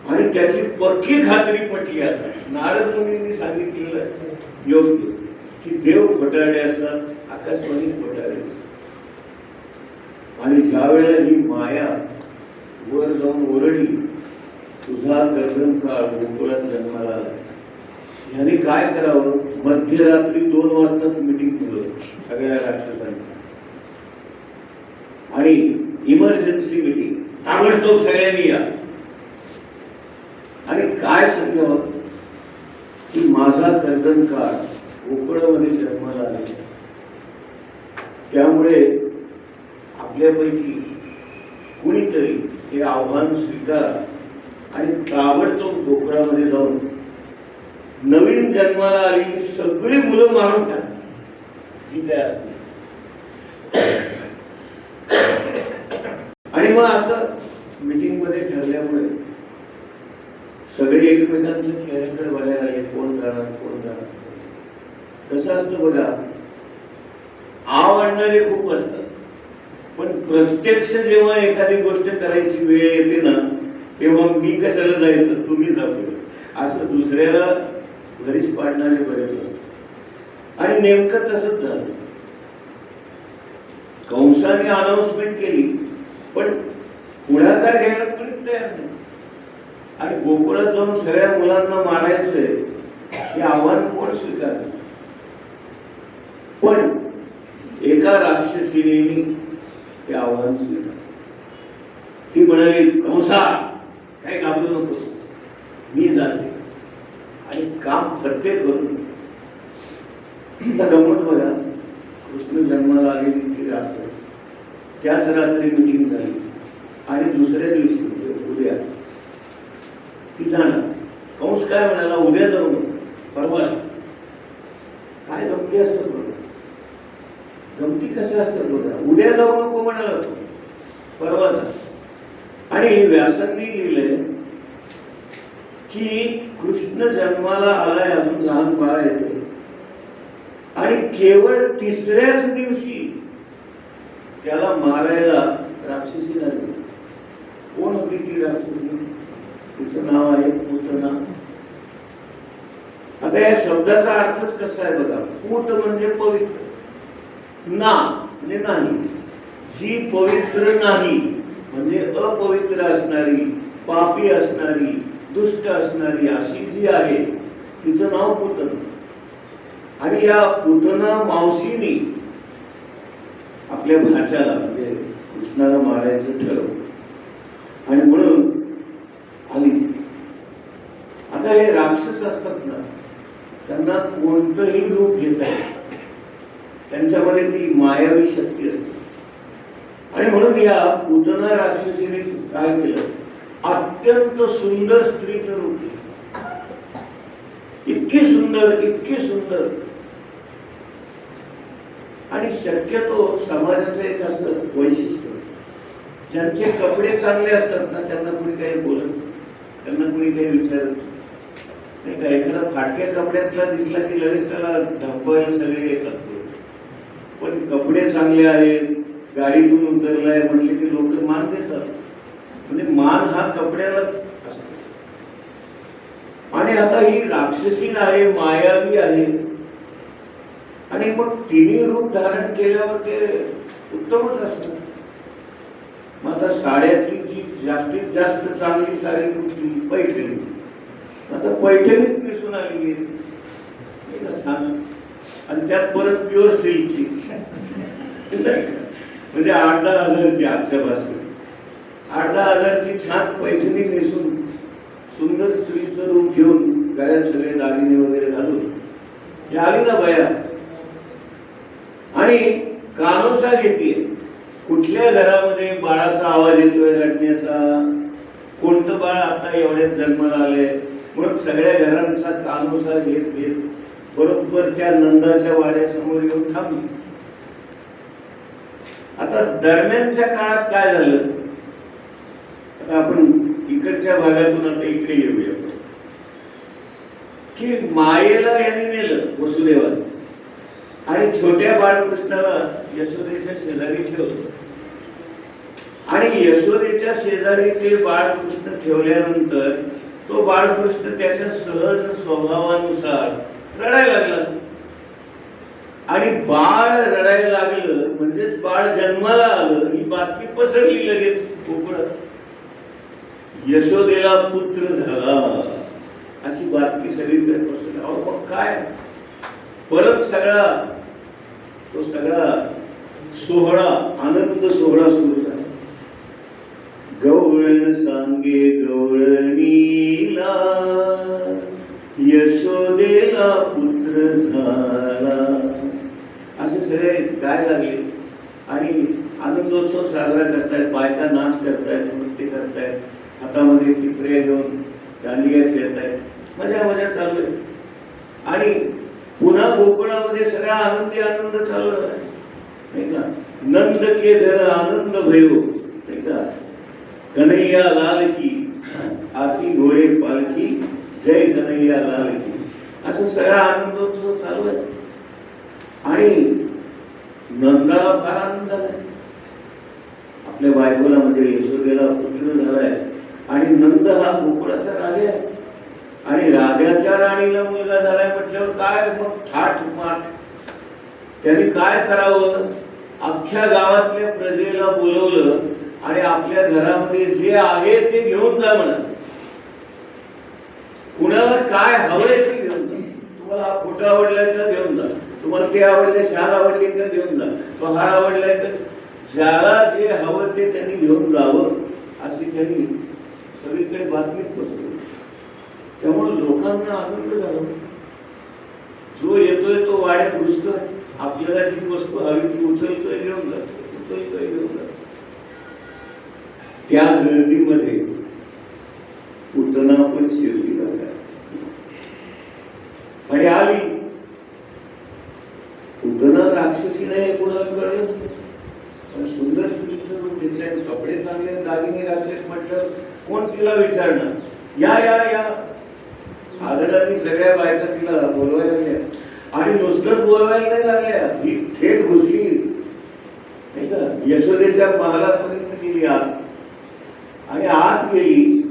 आणि त्याची पक्की खात्री पटली. आता नारद मुनींनी सांगितलेलं योग्य की देव खोटारडे असतात, आकाशवाणी खोटारडे असतात. आणि ज्या वेळेला ही माया वर जाऊन ओरडली, तुझा कर्दन काळ गोकुळात जन्माला आला, ह्याने काय करावं? मध्यरात्री 2 वाजताच मीटिंग बोलवलं सगळ्या राक्षसांची आणि इमर्जन्सी मीटिंग, ताबडतोब सगळ्यांनी या. आणि काय सांगावं की माझा कर्दन काळ गोकुळामध्ये जन्माला आले, त्यामुळे आपल्यापैकी कुणीतरी हे आव्हान स्वीकारा आणि ताबडतोब गोकुळामध्ये जाऊन नवीन जन्माला आलेली सगळी मुलं मारून टाका जी काय असतील. आणि मग असं मीटिंग मध्ये ठरल्यामुळे सगळे एकमेकांच्या चेहऱ्याकडे बघायला लागले, कोण जाणार कोण जाणार. कसं असतं बघा, आव आणणारे खूप असतात, पण प्रत्यक्ष जेव्हा एखादी गोष्ट करायची वेळ येते ना, तेव्हा मी कशाला जायचं, तुम्ही जातो असं दुसऱ्याला घरीच पाडणारे बरेच असतात. आणि नेमकं तसंच झालं. कंसाने अनाउन्समेंट केली पण पुढाकार घ्यायला कोणीच तयार नाही. आणि गोकुळात जाऊन सगळ्या मुलांना मारायचंय हे आव्हान कोण स्वीकारलं? पण एका राक्षसीने ते आव्हान स्वीकारलं. ती म्हणाली, कंसा काय घाबरू नकोस, मी जाते आणि काम फत्ते करून. गंमत बघा, कृष्ण जन्माला आलेली ती रात्र, त्याच रात्री मीटिंग झाली आणि दुसऱ्या दिवशी म्हणजे उद्या ती जाणार. कंस काय म्हणाला, उद्या जाऊ नको, परवा. काय गमती असतात बघा, गमती कशा असतात बघा. उद्या जाऊ नको म्हणाला तो, परवा जा. आणि व्यासांनी लिहिलंय की कृष्ण जन्माला आलाय, अजून लहान बाळ येते आणि केवळ 3ऱ्याच दिवशी त्याला मारायला राक्षसी लागली. कोण होती ती राक्षसी? तिचं नाव आहे पूतना. आता या शब्दाचा अर्थच कसा आहे बघा. पूत म्हणजे पवित्र, ना म्हणजे नाही. जी पवित्र नाही म्हणजे अपवित्र असणारी, पापी असणारी, दुष्ट असणारी अशी जी आहे तिचं नाव पूतना. आणि या पूतना मावशीनी आपल्या भाच्याला म्हणजे कृष्णाला मारायचं ठरवलं आणि म्हणून आली. आता हे राक्षस असतात ना, त्यांना कोणतंही रूप घेता येतं, त्यांच्यामध्ये ती मायावी शक्ती असते. आणि म्हणून या पूतना राक्षसीने काय केलं, अत्यंत सुंदर स्त्रीचं रूप, इतकी सुंदर, इतकी सुंदर. आणि शक्यतो समाजाचं एक असं वैशिष्ट्य, ज्यांचे कपडे चांगले असतात ना त्यांना कुणी काही बोलत, त्यांना कुणी काही विचारत नाही का. एखादा फाटक्या कपड्यातला दिसला की लगेच त्याला धपवायला सगळे येतात. पण कपडे चांगले आहेत, गाडीतून उतरलाय म्हटले की लोक मान देतात. म्हणजे मान हा कपड्यालाच असतो. आणि आता ही राक्षसीन आहे, मायावी आहे, आणि मग तिन्ही रूप धारण केल्यावर ते उत्तमच असतं. मग आता साड्यातली जी जास्तीत जास्त चांगली साडी कुठली, पैठणी. आता पैठणीच दिसून आलेली आहे, छान. आणि त्यात परत प्युअर सिल्कची, म्हणजे 8-10 हजारची, आजच्या भाषेत 8-10 हजारची छान पैठणी नेसून सुंदर स्त्रीचं रूप घेऊन गळ्यात सगळे दागिने वगैरे घालून हे आली ना बाया, आणि कानोसा घेते. कुठल्या घरामध्ये बाळाचा आवाज येतोय रडण्याचा, कोणतं बाळ आता एवढ्यात जन्माला आलंय, म्हणून सगळ्या घरांचा कानोसा घेत घेत बरोबर त्या नंदाच्या वाड्यासमोर येऊन थांबली. आता दरम्यानच्या काळात काय झालं, आता आपण इकडच्या भागातून आता इकडे येऊया, की मायेला यांनी नेलं वसुदेवाने, आणि छोट्या बाळकृष्णाला यशोदेच्या शेजारी ठेवलं. आणि यशोदेच्या शेजारी ते बाळकृष्ण ठेवल्यानंतर तो बाळकृष्ण त्याच्या सहज स्वभावानुसार रडायला लागला. आणि बाळ रडायला लागलं म्हणजेच बाळ जन्माला आलं, ही बातमी पसरली लगेच कोकणात. यशोदेला पुत्र झाला अशी बातमी सगळीकडे पसरली. अहो मग काय, परत तो सगळा सोहळा, आनंद सोहळा सुरू झाला. गवळण सांगे गवळणीला, यशोदेला पुत्र झाला, असे सगळे गाय लागले आणि आनंदोत्सव साजरा करतायत. बायका नाच करतायत, नृत्य करतायत, हातामध्ये टिपऱ्या घेऊन दांडिया खेळतायत, मजा मजा चालू आहे. आणि पुन्हा गोकुळामध्ये सगळा आनंदी आनंद चालू आहे, नाही का. नंद के घर आनंद भयो, नाही का. कन्हैया लाल की, आती घोडे पालखी, जय कन्हैया लाल की, असं सगळा आनंदोत्सव चालू आहे. आणि नंदाला फार आनंद झालाय, आपल्या बायकोला म्हणजे यशोदेला पुत्र झालाय. आणि नंद हा गोकुळाचा राजा आहे, आणि राजाच्या राणीला मुलगा झालाय म्हटल्यावर काय मग थाट माठ. त्यांनी काय करावं, अख्ख्या गावातल्या प्रजेला बोलवलं आणि आपल्या घरामध्ये जे आहे ते घेऊन जा म्हणा. कुणाला काय हवंय ते घेऊन जा. तुम्हाला हा फोटो आवडलाय का घेऊन जा, तुम्हाला ते आवडले, शाल आवडली का घेऊन जा, तो हार आवडलाय का. ज्याला जे हवं ते त्यांनी घेऊन जावं अशी त्यांनी सगळीकडे बातमीच पसरवली. त्यामुळे लोकांना आनंद झाला. जो येतोय तो वाड्यात घुसतोय, आपल्याला जी वस्तू हवी ती उचलतोय, घेऊन जातो, उचलतोय, घेऊन जातो. त्या गर्दीमध्ये पूतना पण शिरली लागला आणि आली. पूतना राक्षसी नाही कुणाला कळलंच नाही, पण सुंदर स्त्रीचं रूप घेतलंय, कपडे चांगले, दागिने घातले म्हटलं कोण तिला विचारणार. या या या आदराने सगळ्या बायका तिला बोलवायला लागल्या. आणि नुसतंच बोलवायला नाही लागल्या, ही थेट घुसली, नाही का, यशोदेच्या महालापर्यंत गेली आत. आणि आत गेली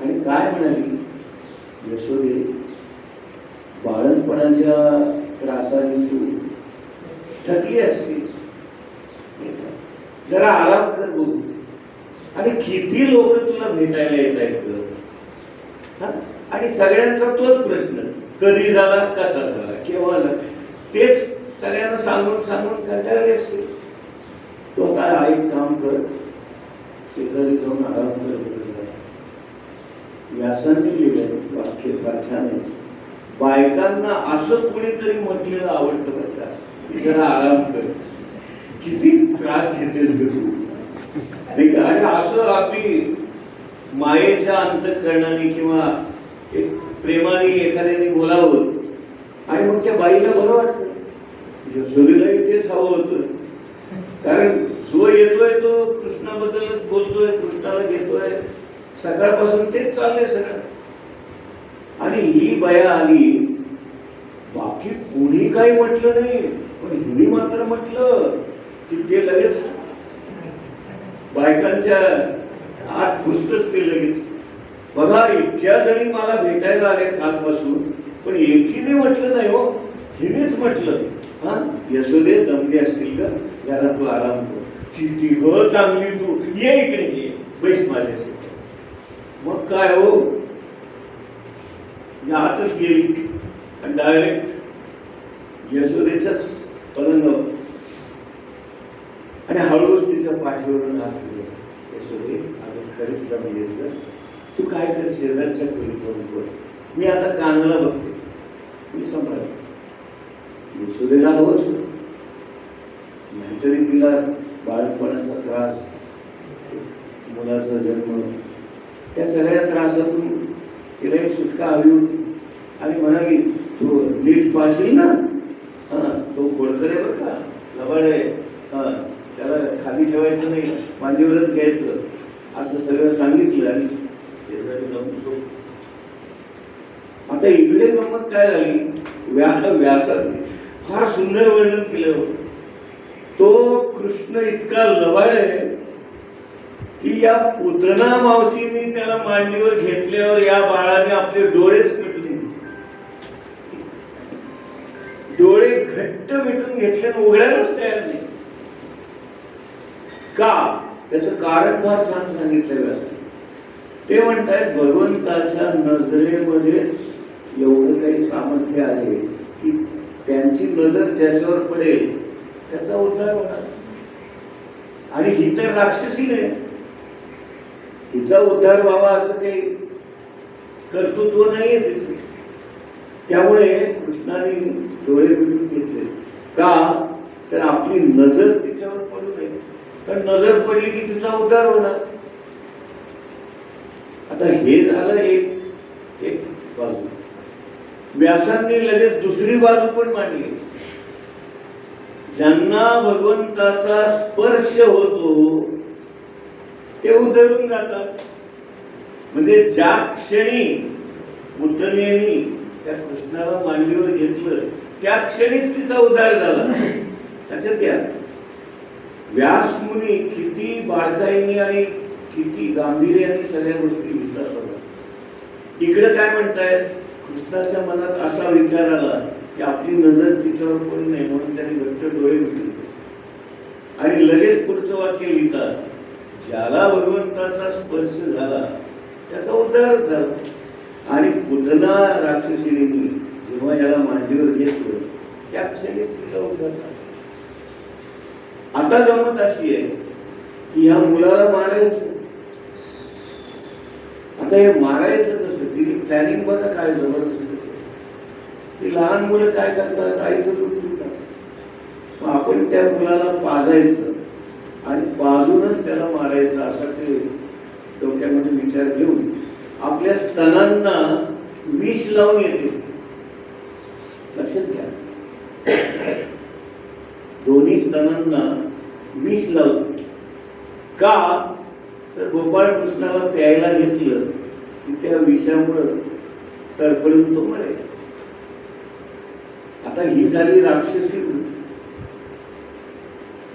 आणि काय म्हणाली, यशोदे बाळणपणाच्या त्रासाने तू थकली असती, जरा आराम कर बघू. आणि किती लोक तुला भेटायला येत आहेत. आणि सगळ्यांचा तोच प्रश्न, कधी झाला, कसा झाला, केव्हा झाला, तेच सगळ्यांना सांगून सांगून कंटाळले असते. तो आता एक काम कर, शेजारी जाऊन आराम कर. व्यासांनी लिहिलंय वाक्य फार छान आहे. बायकांना असं कोणीतरी म्हटलेलं आवडतं बरं का, की जरा आराम कर, किती त्रास घेतेस ग तू, नाही का. आणि असं अगदी मायेच्या अंतःकरणाने किंवा एक प्रेमाने एखाद्याने बोलावं आणि मग त्या बाईला बरं वाटतं. यशोदेलाही तेच हवं होतं, कारण जो येतोय तो कृष्णाबद्दलच बोलतोय, कृष्णाला घेतोय, सकाळपासून तेच चाललंय सगळं. आणि ही बया आली, बाकी कोणी काही म्हटलं नाही, पण हिने मात्र म्हटलं की ते लगेच बायकांच्या आत घुसतच ते लगेच. बघा, इतक्या जणी मला भेटायला आले कालपासून, पण एकीने म्हटलं नाही हो, हिनेच म्हटलं. हा, यशोदे दमली असतील का, जरा तू आराम कर, किती ग चांगली तू, ये इकडे, ये बैस माझ्याशी. मग काय हो, या आतच गेली आणि डायरेक्ट यशोदेच्याच पलंगावर आणि हळूच तिच्या पाठीवरून हात फिरवला. यशोदे, अगं खरीच दमलीस ग, तू काय कर, शेजारच्या खोलीत जाऊन बोल, मी आता कानाला बघते, मी सांभाळ. यशोदेला हवंच होतं, नाहीतरी तिला बाळपणाचा त्रास, मुलाचा जन्म, त्या सगळ्या त्रासातून तिलाही सुटका हवी होती. आणि म्हणाली, तू नीट पाशील ना, हा, तो खोडकर आहे बरं का, लबाड आहे, हा, त्याला खाली ठेवायचं नाही, मांडीवरच घ्यायचं, असं सगळं सांगितलं आणि शेजारी जाऊन झोप. आता इकडे गंमत काय झाली, व्यासाने फार सुंदर वर्णन केलं होतं. तो कृष्ण इतका लबाड आहे की या पुतना मावशीने त्याला मांडीवर घेतल्यावर या बाळाने आपले डोळेच मिटून, डोळे घट्ट मिटून घेतले, उघडायलाच तयार नाही. का? त्याचं कारण फार छान सांगितलं व्यासाने. ते म्हणतायत, भगवंताच्या नजरेमध्येच एवढं काही सामर्थ्य आहे की त्यांची नजर ज्याच्यावर पडेल त्याचा उद्धार होणार. आणि ही तर राक्षसी नाही, हिचा उद्धार व्हावा असं काही कर्तृत्व नाहीये तिचं. त्यामुळे कृष्णाने डोळे मिटून घेतले. का? तर आपली नजर तिच्यावर पडू नये, कारण नजर पडली की तिचा उद्धार होणार. आता हे झालं एक बाजू. व्यासांनी लगेच दुसरी बाजू पण मांडली. ज्यांना भगवंताचा स्पर्श होतो ते उद्धरून जातात. म्हणजे ज्या क्षणी पुतनेनी त्या कृष्णाला मांडीवर घेतलं त्या क्षणीच तिचा उद्धार झाला. त्याच्यात त्या व्यास मुनी किती बारकाईने आणि किती गांभीर्याने सगळ्या गोष्टी लिहितात बघा. इकडे काय म्हणतायत, कृष्णाच्या मनात असा विचार आला की आपली नजर तिच्यावर पडू नये म्हणून त्यांनी घट्ट डोळे मिटले. आणि लगेच पुढचं वाक्य लिहितात, ज्याला भगवंताचा स्पर्श झाला त्याचा उद्धार झाला. आणि पुतना राक्षसीने जेव्हा याला मांडीवर घेतलं त्या क्षणीच तिचा उद्धार झाला. आता गंमत अशी आहे की या मुलाला मारायचं. आता हे मारायचं कसं, तिने प्लॅनिंग बघा काय जबरदस्त. ती लहान मुलं काय करतात, आईचं दूध पितात. मग आपण त्या मुलाला पाजायचं आणि पाजूनच त्याला मारायचं असा ते डोक्यामध्ये विचार घेऊन आपल्या स्तनांना विष लावून येते. लक्षात घ्या, दोन्ही स्तनांना विष लावून. का? तर गोपाळ कृष्णाला प्यायला घेतलं की त्या विषामुळं तडफडून तो मरेल. आता ही झाली राक्षसी वृत्ती.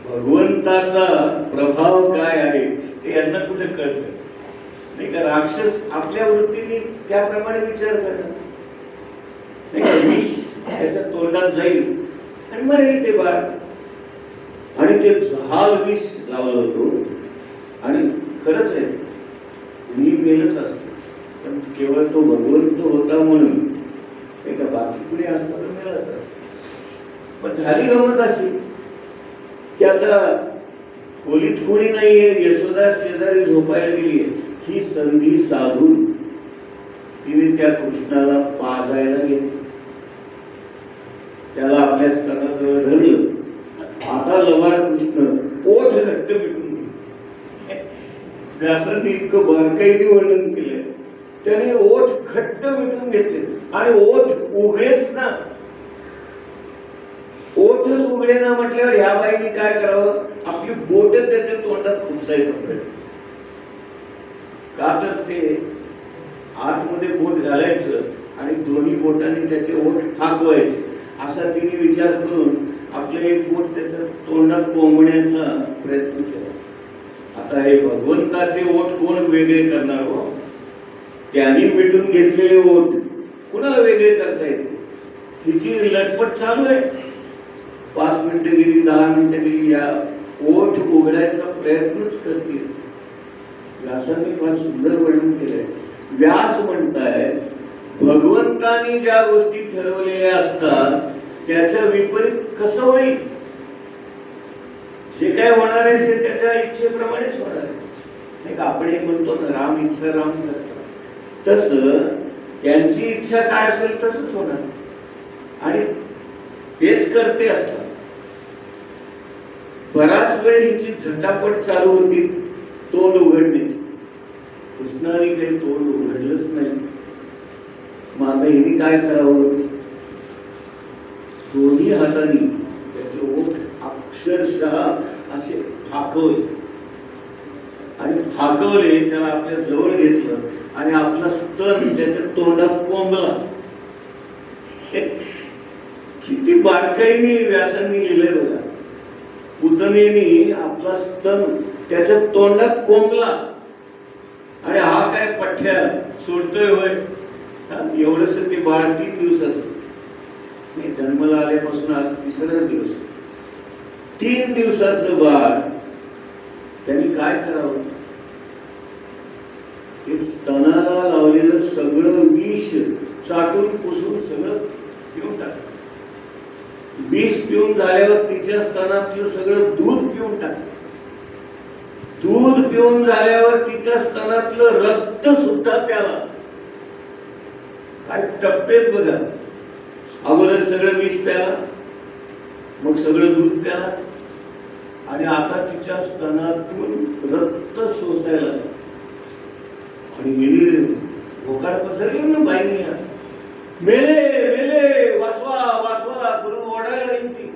भगवंताचा प्रभाव काय आहे ते यांना कुठे कळतं नाही का. राक्षस आपल्या वृत्तीने त्याप्रमाणे विचार करणार नाही का. विष त्याच्या तोंडात जाईल आणि मरेल ते बाळ. आणि ते जहाल विष लावलं होतं. आणि खरंच आहे, मी मेलच असतो, पण केवळ तो भगवंत होता म्हणून एका बाकी कुणी असतं तर मेलच असतं. पण झाली गंमत अशी की आता खोलीत कोणी नाहीये, यशोदा शेजारी झोपायला गेलीये. ही संधी साधून तिने त्या कृष्णाला पाजायला घेतलं, त्याला आपल्या स्तनाजवळ धरलं. आता लवाड कृष्ण ओठ घट्ट मिटून गेले. व्यासांनी इतकं बारकाईने वर्णन केलंय. त्याने ओठ घट्ट मिटून घेतले आणि ओठ उघडेच ना. ओठच उघडे ना म्हटल्यावर ह्या बाईने काय करावं, आपली बोट त्याच्या तोंडात खुपसायचं प्रयत्न. का तर ते आतमध्ये बोट घालायचं आणि दोन्ही बोटांनी त्याचे ओठ फाकवायचे, असा तिने विचार करून आपलं एक बोट त्याच्या तोंडात कोंबण्याचा प्रयत्न केला. आता हे भगवंताचे ओठ कोण वेगळे करणार हो? त्यांनी मिटून घेतलेले ओठ कुणाला वेगळे करता येते? हिची लटपट चालू आहे. 5 मिनिटं गेली, 10 मिनिटं गेली, या ओठ उघडायचा प्रयत्नच करते. व्यासांनी फार सुंदर वर्णन केलंय. व्यास म्हणताय भगवंतानी ज्या गोष्टी ठरवलेल्या असतात त्याच्या विपरीत कसं होईल? जे काय होणार आहे ते त्याच्या इच्छेप्रमाणेच होणार आहे. नाही का आपण एक म्हणतो ना, राम इच्छा राम करता. तसं त्यांची इच्छा काय असेल तसंच होणार आणि तेच करते असतात. बराच वेळ हिची झटापट चालू होती तोंड उघडण्याची. कृष्णाने काही तोंड उघडलंच नाही. मग आता हिने काय करावं? दोन्ही हातांनी त्याचे ओठ अक्षरशः असे फाकवले आणि फाकवले, त्याला आपल्या जवळ घेतलं आणि आपला स्तन त्याच्या तोंडात कोंबला. किती बारकाईने व्यासांनी लिहिलंय बघा. पुतनेनी आपला स्तन त्याच्या तोंडात कोंबला आणि हा काय पठ्या सोडतोय होय? एवढंच ते बाळ 3 दिवसाचं, जन्माला आल्यापासून आज 3रा दिवस. 3 दिवसाचं बाळ त्यांनी काय करावं? ते स्तनाला लावलेलं सगळं विष चाटून पुसून सगळं पिऊन टाकलं. विष पिऊन झाल्यावर तिच्या स्तनातलं सगळं दूध पिऊन टाकलं. दूध पिऊन झाल्यावर तिच्या स्तनातलं रक्त सुद्धा प्याला. काय टप्पेत बघा. अगोदर सगळं विष प्याला, मग सगळं दूध प्याला आणि आता तिच्या स्तनातून रक्त सोसायला लागलं. आणि हिने भोकाड पसरली ना बाईने, मेले मेले वाचवा वाचवा करून ओरडायला लागली ती.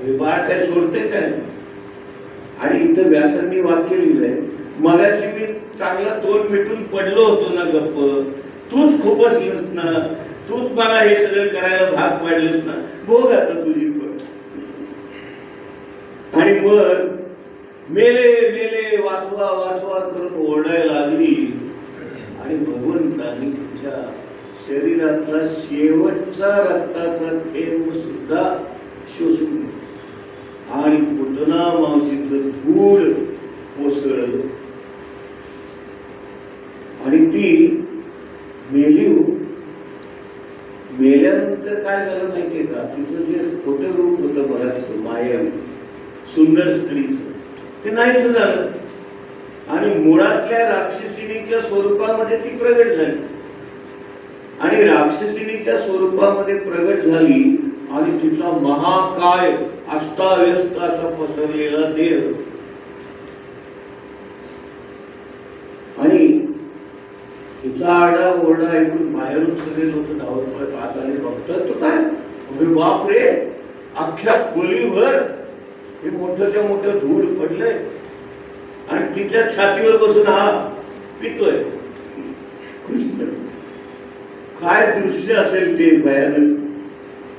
हे बाळ काय सोडते काय? आणि इथं व्यासांनी वाक्य लिहिलंय, मगाशी मी चांगला तोंड मिटून पडलो होतो ना गप्प, तूच खुपसलंस ना, तूच मला हे सगळं करायला भाग पाडलंस ना, बघ आता तुझी पण. आणि मग मेले मेले वाचवा वाचवा करून ओरडायला लागली आणि भगवंतांनी तिच्या शरीरातला शेवटचा रक्ताचा थेंब सुद्धा शोषून घेतला आणि पुतना मावशीचं धूळ कोसळलं आणि ती मेली. मेल्यानंतर काय झालं माहितीये का? तिचं जे खोटं रूप होतं बराचसं मायावी सुंदर स्त्रीचं, ते नाहीच झालं आणि मुळातल्या राक्षसिणीच्या स्वरूपामध्ये ती प्रगट झाली. आणि राक्षसिणीच्या स्वरूपामध्ये प्रगट झाली आणि तिचा महाकाय अस्ताव्यस्त असा पसरलेला देह आणि तिचा आरडा ओरडा ऐकून बाहेरून सगळे लोक धावत पळत आत आले. बघतात तो काय, अरे बाप रे, अख्ख्या खोलीभर हे मोठ्याच्या मोठं धूळ पडलंय आणि तिच्या छातीवर बसून हा पितोय. कृष्ण, काय दृश्य असेल ते भयानक.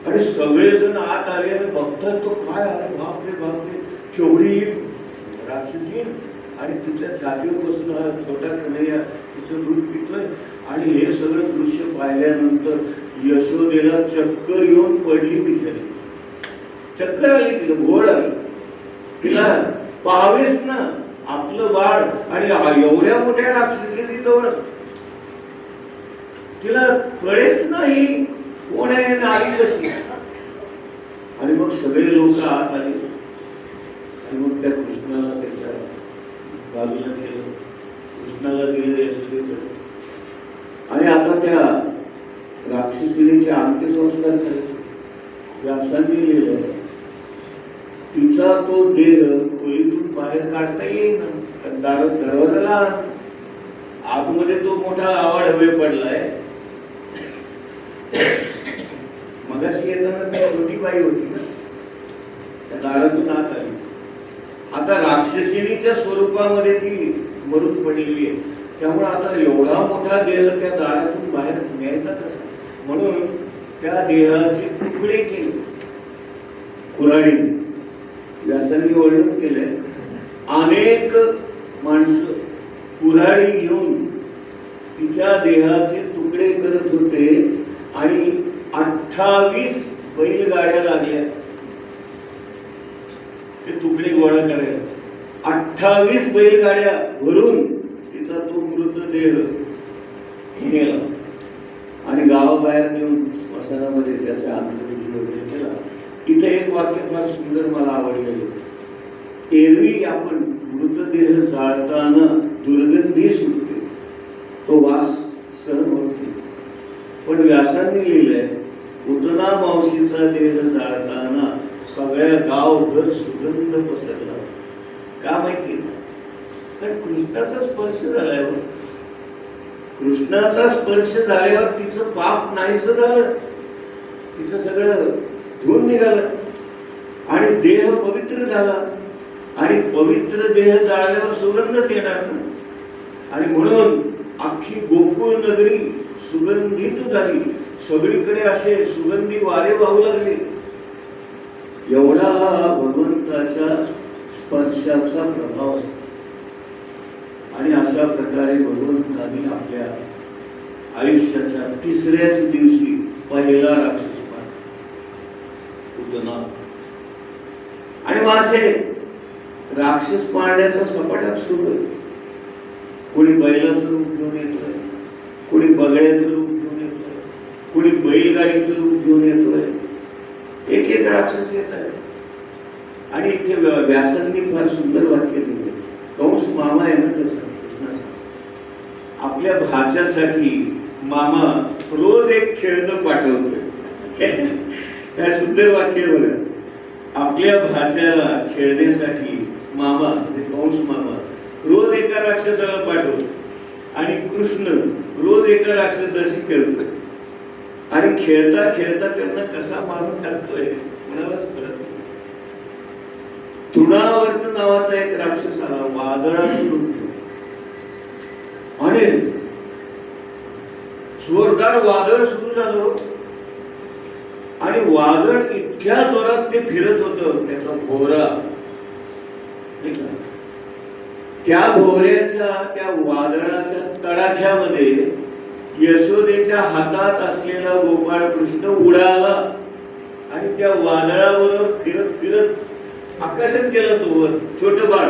आणि सगळेजण आत आले आणि बघतात तो काय, अरे बापरे बापरे, केवढी राक्षसी आणि तिच्या छातीवर बसून हा छोटा कन्हैया तिचं दूध पितोय. आणि हे सगळं दृश्य पाहिल्यानंतर यशोदेला चक्कर येऊन पडली बिचारी. चक्कर आली तिला, घोड आली तिला. पाहावेच ना आपलं बाळ आणि एवढ्या मोठ्या राक्षसी जवळ. तिला कळेच नाही कोण आहे आणि आली कशी. आणि मग सगळे लोक आत आले आणि मग त्या कृष्णाला त्याच्या बाजूला केलं, कृष्णाला दिलं यशोदेकडे आणि आता त्या राक्षसीचे अंत्यसंस्कार करायचे. व्यासांनी लिहिलं तिचा तो देह खोलीतून बाहेर काढता येईना, दरवाजाला आतमध्ये तो मोठा आवाड हवे पडलाय. मगाशी येताना ती छोटी बाई होती ना, त्या दारातून आत आली. आता राक्षसिणीच्या स्वरूपामध्ये ती मरून पडलेली आहे. त्यामुळे आता एवढा मोठा देह त्या दारातून बाहेर न्यायचा कसा, म्हणून त्या देहाचे तुकडे केले कुऱ्हाडीने. व्यासांनी वर्णन केलंय अनेक माणसं कुऱ्हाडी घेऊन तिच्या देहाचे तुकडे करत होते आणि 28 बैलगाड्या लागल्या ते तुकडे गोळा करायला. 28 बैलगाड्या भरून तिचा तो मृतदेह नेला आणि गावाबाहेर नेऊन स्मशानामध्ये त्याचा अंत्यविधी वगैरे केला. इथे एक वाक्य फार सुंदर मला आवडलेलं. एरवी आपण मृतदेह जाळताना दुर्गंधी सुटते, तो वास सहन होत नाही. पण व्यासांनी लिहिलंय उतना मावशीचा देह जाळताना सगळ्या गावभर सुगंध पसरला. का माहिती? कारण कृष्णाचा स्पर्श झालाय. कृष्णाचा स्पर्श झाल्यावर तिचं पाप नाहीसं झालं, तिचं सगळं धुवून निघालं आणि देह पवित्र झाला. आणि पवित्र देह जाळल्यावर सुगंधच येणार ना. आणि म्हणून अख्खी गोकुळ नगरी सुगंधित झाली. सगळीकडे असे सुगंधी वारे वाहू लागले. एवढा भगवंताच्या स्पर्शाचा प्रभाव असतो. आणि अशा प्रकारे भगवंतांनी आपल्या आयुष्याच्या तिसऱ्याच दिवशी पहिला राक्षस मारला. आणि मग असे राक्षस मारण्याचा सपाटात सुरू आहे. कोणी बैलाचं रूप घेऊन येतोय, कोणी बगड्याचं रूप घेऊन येतोय, कोणी बैलगाडीचं रूप घेऊन येतोय. एक एक राक्षस येत आहे. आणि इथे व्यासांनी फार सुंदर वाक्य दिले. कंस मामा आहे ना त्याचा, कृष्णाचा. आपल्या भाच्यासाठी मामा रोज एक खेळणं पाठवतोय. काय सुंदर वाक्य बघा. आपल्या भाच्याला खेळण्यासाठी मामा म्हणजे कंस मामा रोज एका राक्षसाला पाठवतो आणि कृष्ण रोज एका राक्षसाशी खेळतो. आणि खेळता खेळता त्यांना कसा मारून टाकतोय कुणालाच कळत नाही. तृणावर्त नावाचा एक राक्षस आला, वादळाचं रूप घेऊन. आणि जोरदार वादळ सुरू झालं आणि वादळ इतक्या जोरात ते फिरत होतं, त्याचा भोवरा. त्या भोवऱ्याच्या त्या वादळाच्या तडाख्यामध्ये यशोदेच्या हातात असलेला गोपाळ कृष्ण उडाला आणि त्या वादळाबरोबर फिरत फिरत आकाशात गेला. तो वर छोट बाळ.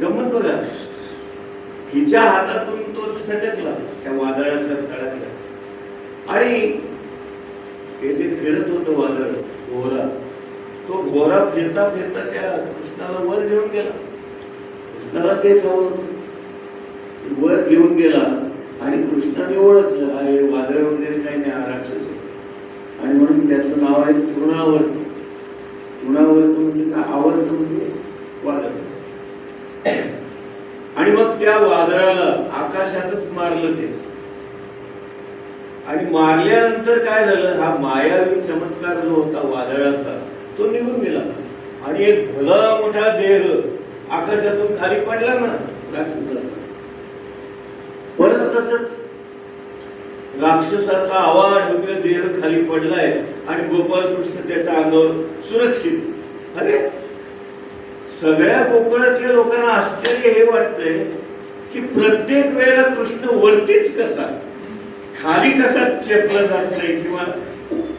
गंमत बघा, हिच्या हातातून तो सटकला त्या वादळाच्या तडाख्यात. आणि ते जे फिरत होतं वादळ भोवरा, तो भोवरा फिरता फिरता त्या कृष्णाला वर घेऊन गेला. कृष्णाला तेच हवं, वर घेऊन गेला. आणि कृष्णाने ओळखलं आहे वादळ वगैरे काही नाही, हा राक्षस आहे. आणि म्हणून त्याचं नाव आहे तृणावर्त. तृणावर्त म्हणजे काय? आवर्त म्हणजे वादळ. आणि मग त्या वादळाला आकाशातच मारलं ते. आणि मारल्यानंतर काय झालं, हा मायावी चमत्कार जो होता वादळाचा तो निघून गेला. आणि एक भला मोठा देह आकाशातून खाली पडला ना राक्षसाचा. परत तसंच राक्षसाचा आवाढव्य देह खाली पडलाय आणि गोपाळ कृष्ण त्याच्या अंगावर सुरक्षित. अरे सगळ्या गोकुळातल्या लोकांना आश्चर्य हे वाटतंय की प्रत्येक वेळेला कृष्ण वरतीच कसा, खाली कसा चेपला जात नाही, किंवा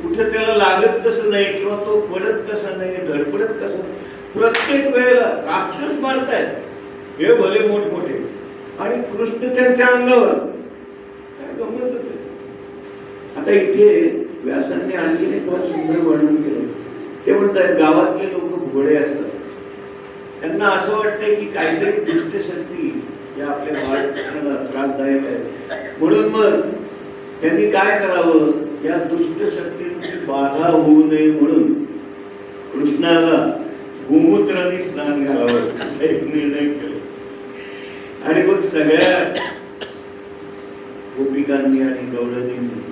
कुठे त्याला लागत कसं नाही, किंवा तो पडत कसा नाही, धडपडत कसं नाही. प्रत्येक वेळेला राक्षस मारतायत हे भले मोठमोठे आणि कृष्ण त्यांच्या अंगावर. काय गंमतच आहे. आता इथे व्यासांनी आणखीन एक फार सुंदर वर्णन केलं. ते म्हणतात गावातले लोक भोळे असतात. त्यांना असं वाटतंय की काहीतरी दुष्ट शक्ती हे आपल्या बाळकृष्णाला त्रासदायक आहे. म्हणून मग त्यांनी काय करावं, या दुष्ट शक्तींची बाधा होऊ नये म्हणून कृष्णाला गोमूत्राने स्नान घालावं असा एक निर्णय केला. आणि मग सगळ्या गोपिकांनी आणि गौडनींनी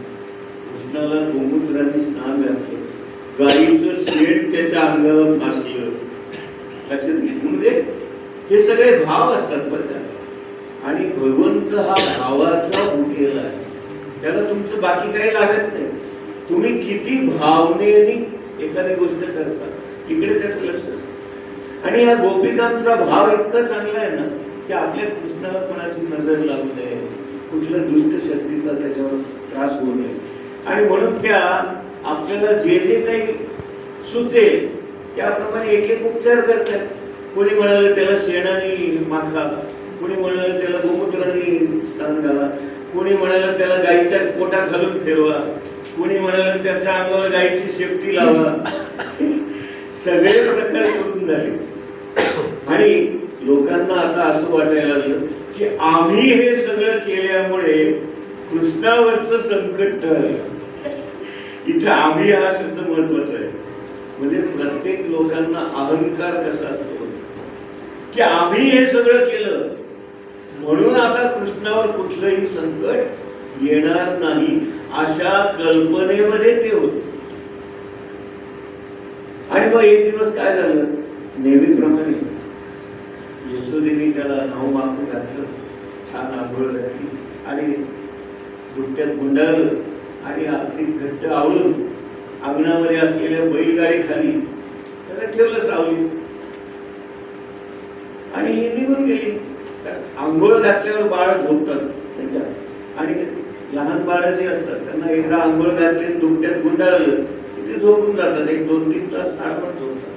कृष्णाला गोमूत्राने स्नान घातलं. गाईचं शेण त्याच्या अंगाला फासलं. लक्षात घे, म्हणजे हे सगळे भाव असतात बरं का. आणि भगवंत हा भावाचा उकेल आहे, त्याला तुमचं बाकी काही लागत नाही. तुम्ही किती भावनेने एखादी गोष्ट करता इकडे त्याचं लक्ष असतं. आणि या गोपिकांचा भाव इतका चांगला आहे ना की आपल्या कृष्णाला कोणाची नजर लागू नये, कुठल्या दुष्ट शक्तीचा त्याच्यावर त्रास होऊ नये. आणि म्हणून त्या आपल्याला जे जे काही सुचेल त्याप्रमाणे एक एक उपचार करतात. कोणी म्हणाले त्याला शेणाने माखा, कोणी म्हणाले त्याला गोमूत्राने स्नान घाला, कोणी म्हणाले त्याला गाईच्या पोटात घालून फिरवा, कोणी म्हणाले त्याच्या अंगावर गाईची शेपटी लावा. सगळे प्रकार करून झाले. आणि लोकांना आता असं वाटायला लागलं की आम्ही हे सगळं केल्यामुळे कृष्णावरचं संकट टळलं. इथे आम्ही हा शब्द महत्वाचा आहे. म्हणजे प्रत्येक लोकांना अहंकार कसा असतो की आम्ही हे सगळं केलं म्हणून आता कृष्णावर कुठलंही संकट येणार नाही अशा कल्पनेमध्ये ते होते. आणि मग एक दिवस काय झालं, नेहमीप्रमाणे यशोदेवी त्याला नाव मागून घातलं, छान आंघोळ घातली आणि दुपट्यात गुंडाळलं आणि अगदी घट्ट आवळून अंगणामध्ये असलेल्या बैलगाडी खाली त्याला ठेवलं सावली आणि ही निघून गेली. आंघोळ घातल्यावर बाळ झोपतात आणि लहान बाळ जे असतात त्यांना एकदा आंघोळ घातली दुपट्यात गुंडाळलं की ते झोपून जातात. एक 2-3 तास आरामात झोपतात.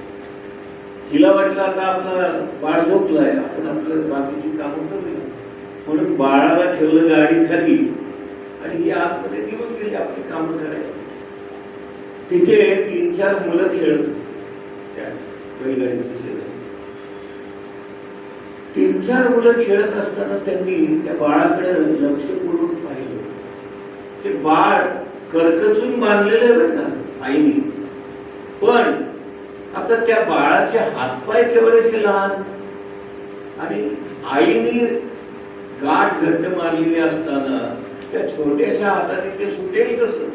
हिला वाटलं आता आपला बाळ झोपलाय, आपण आपलं बाकीची कामं करूया म्हणून बाळाला ठेवलं गाडी खाली आणि ही आतमध्ये निघून गेली आपली कामं करायला. तिथे 3-4 मुलं खेळत त्या बैलगाडीच्या शेजारी. 3-4 मुलं खेळत असताना त्यांनी त्या बाळाकडे लक्षपूर्वक पाहिलं. ते बाळ करकचून बांधलेलं बरं का आईने, पण आता त्या बाळाचे हातपाय केवढेसे लहान आणि आईने गाठ घट्ट मारलेली असताना त्या छोट्याशा हाताने ते सुटेल कसं.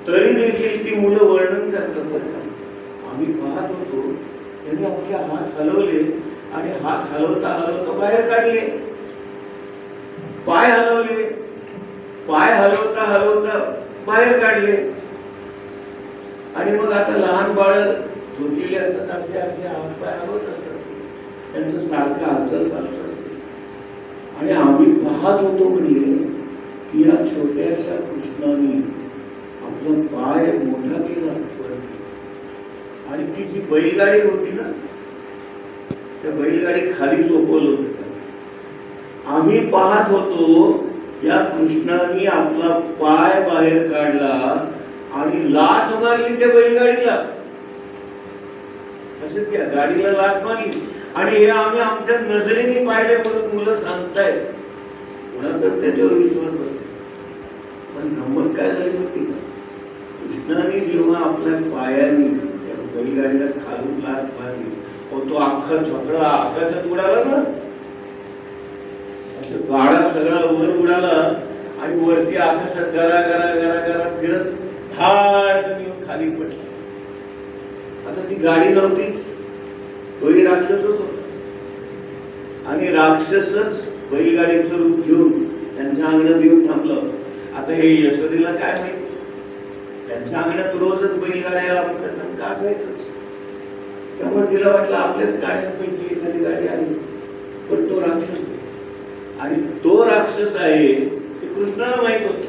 तरी देखील ती मुलं वर्णन करतात बरं का, आम्ही पाहत होतो त्यांनी आपले हात हलवले आणि हात हलवता हलवता बाहेर काढले, पाय हलवले, पाय हलवता हलवता बाहेर काढले. आणि मग आता लहान बाळ झोपलेले असतात, असे असे हात पाय हलवत असतात, त्यांचं सारखं हालचाल चालूच असते. आणि आम्ही पाहत होतो म्हणजे की या छोट्याशा कृष्णाने आपला पाय मोठा केला वरती आणि ती जी बैलगाडी होती ना त्या बैलगाडी खाली झोपवलं होतं. आम्ही पाहत होतो या कृष्णाने आपला पाय बाहेर काढला आणि लाथ मारली त्या बैलगाडीला. लक्षात घ्या, गाडीला लाथ मारली आणि हे आम्ही आमच्या नजरेने पाहिले म्हणून मुलं सांगतायत. कोणाचाच त्याच्यावर विश्वास बसला. पण गंमत काय झाली होती का, कृष्णाने जेव्हा आपल्या पायाने त्या बैलगाडीला खालून लाथ मारली तो अख्खा छकडा आकाशात उडाला ना, गाडा सगळा वर उडाला आणि वरती आकाशात गरा गरा गरा गरा फिरत धाडकन येऊन खाली पडला. आता ती गाडी नव्हतीच, तोही राक्षसच होता आणि राक्षसच बैलगाडीचं रूप घेऊन त्यांच्या अंगणात येऊन थांबलं. आता हे यशोदेला काय माहिती, त्यांच्या अंगणात रोजच बैलगाड्या का असायचंच. त्यामुळे तिला वाटलं आपल्याच गाड्यांपैकी एखादी गाडी आली, पण तो राक्षस आणि तो राक्षस आहे ते कृष्णाला माहित होत.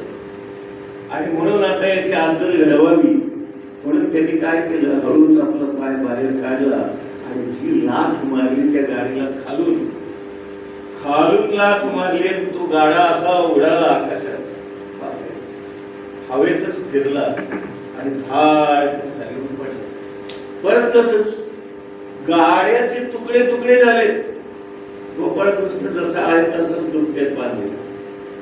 आणि म्हणून आता याची अद्दल घडवावी म्हणून त्यांनी काय केलं, हळूच आपला पाय बाहेर काढला आणि जी लाथ मारली त्या गाडीला खालून खालून लाथ मारली आणि तो गाडा असा उडाला आकाशात, हवेतच फिरला आणि धाड खाली पडला. परत तसंच गाड्याचे तुकडे तुकडे झाले, गोपाळकृष्ण जसा आहे तसंच डुबक्यात बांधले.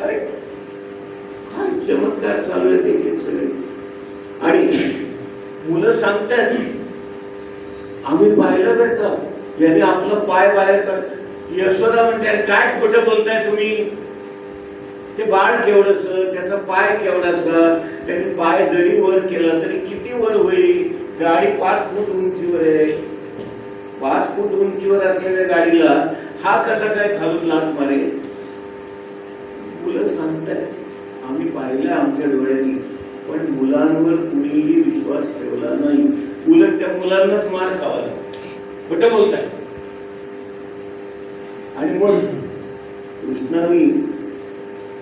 अरे काय चमत्कार चालू आहे ते सगळे. आणि मुलं सांगतात, आम्ही पाहिलं बरं का, याने आपला पाय बाहेर काढ. यशोदा म्हणते, अरे काय खोटं बोलताय तुम्ही, ते बाळ केवढस, त्याचा पाय केवढासा, त्यांनी पाय जरी वर केला तरी किती वर होईल. गाडी 5 फूट उंचीवर आहे. 5 फूट उंचीवर असलेल्या गाडीला हा कसा काय खालून लाट मारेल. मुलं सांगतात आम्ही पाहिलं आमच्या डोळ्यांनी, पण मुलांवर कुणीही विश्वास ठेवला नाही. उलट त्या मुलांनाच मार खावा. खोटं बोलताय. आणि मग कृष्णाने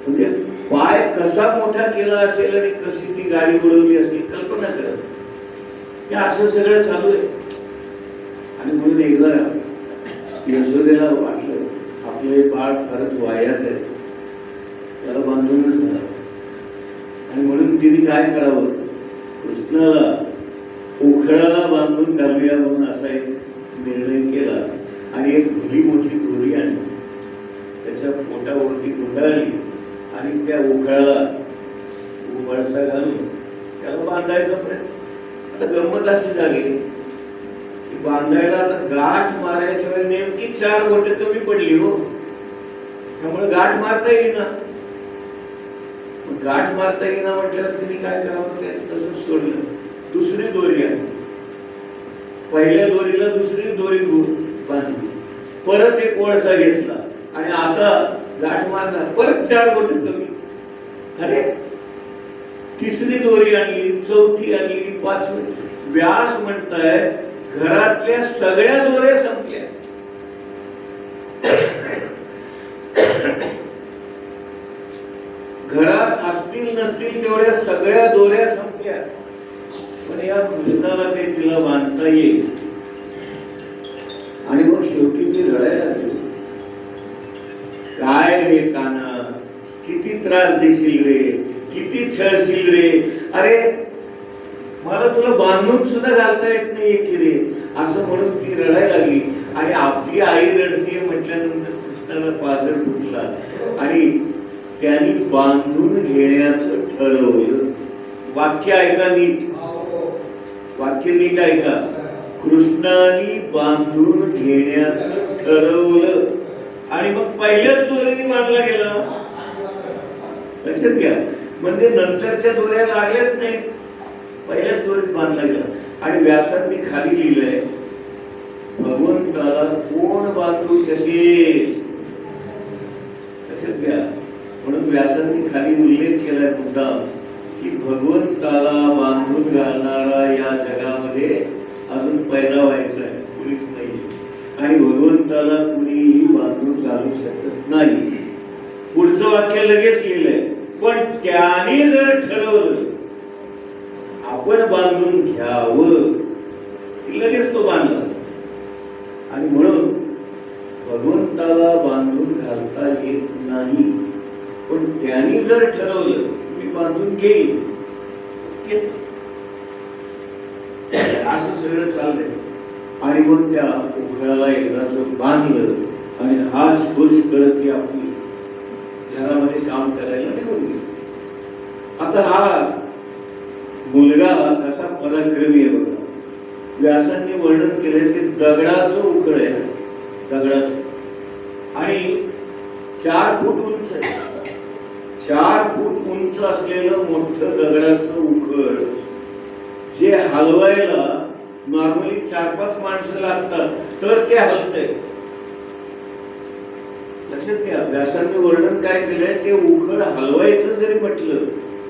म्हणजे पाय कसा मोठा केला असेल आणि कशी ती गाडी उडवली असेल कल्पना करा. हे असं सगळं चालू आहे. आणि म्हणून एकदा यशोदेला वाटलं आपले बाळ फारच वायात आहे, त्याला बांधूनच घालावं. आणि म्हणून तिने काय करावं, कृष्णाला उखळाला बांधून घालूया म्हणून असा एक निर्णय केला. आणि एक भली मोठी दोरी आणली, त्याच्या पोटावरती गुंडाळली आणि त्या उखळाला वळसा घालून त्याला बांधायचा प्रयत्न. आता गंमत अशी झाली की बांधायला आता गाठ मारायच्या वेळी नेमकी 4 बोटे कमी पडली हो, त्यामुळे गाठ मारता येईना. गाठ मारता येईना म्हटल्यावर तिने काय करावं, ते तसंच सोडलं. दुसरी दोरी आणली, पहिल्या दोरीला दुसरी दोरी बांधली, परत एक वळसा घेतला आणि आता गाठ मारणार, परत 4 बोटे कमी. अरे तिसरी दोरी आणली, चौथी आणली, 5वी. व्यास म्हणताय घरातल्या सगळ्या दोऱ्या संपल्या. घरात असतील नसतील तेवढ्या सगळ्या दोऱ्या संपल्या. पण या कृष्णाला काही तिला बांधता येईल. आणि मग शेवटी ती रडायला लागली. काय रे काना, किती त्रास देशील रे, किती छळशील रे. अरे मला तुला बांधून सुद्धा घालता येत नाहीये की रे, असं म्हणून ती रडायला लागली. आणि आपली आई रडतीये म्हटल्यानंतर कृष्णाला पाझर फुटला आणि त्यांनी बांधून घेण्याचं ठरवलं. वाक्य ऐका नीट, वाक्य नीट ऐका. कृष्णाने बांधून घेण्याचं ठरवलं आणि मग पहिल्याच दोरीने बांधला गेला. लक्षात घ्या, म्हणजे नंतरच्या दोऱ्या लागल्याच नाही, पहिल्याच दोरीत बांधला गेला. आणि व्यासांनी खाली लिहिलंय, भगवंताला कोण बांधू शकेल. लक्षात घ्या, म्हणून व्यासांनी खाली उल्लेख केलाय मुद्दा की भगवंताला बांधून घालणारा या जगामध्ये अजून पैदा व्हायचा आहे, कुणीच नाही. आणि भगवंताला कुणीही बांधून घालू शकत नाही. पुढचं वाक्य लगेच लिहिलंय, पण त्याने जर ठरवलं आपण बांधून घ्यावं, लगेच तो बांधला. आणि म्हणून भगवंताला बांधून घालता येत नाही, पण त्याने जर ठरवलं मी बांधून घेईन, असं सगळं चाललंय. आणि मग त्या उखळाला एकदाच बांधलं आणि हाश खुश करत ती आपली घरामध्ये काम करायला निघून गेली. आता हा मुलगा कसा पराक्रमी आहे बघा. व्यासांनी वर्णन केलंय ते दगडाचं उखळ आहे, दगडाचं. आणि 4 फूट उंच आहे. 4 फूट उंच असलेलं मोठं दगडाचं उखळ जे हलवायला नॉर्मली 4-5 माणसं लागतात तर ते हलतंय. लक्षात घ्या, व्यासांनी वर्णन काय केलंय, ते उखळ हलवायचं जरी म्हटलं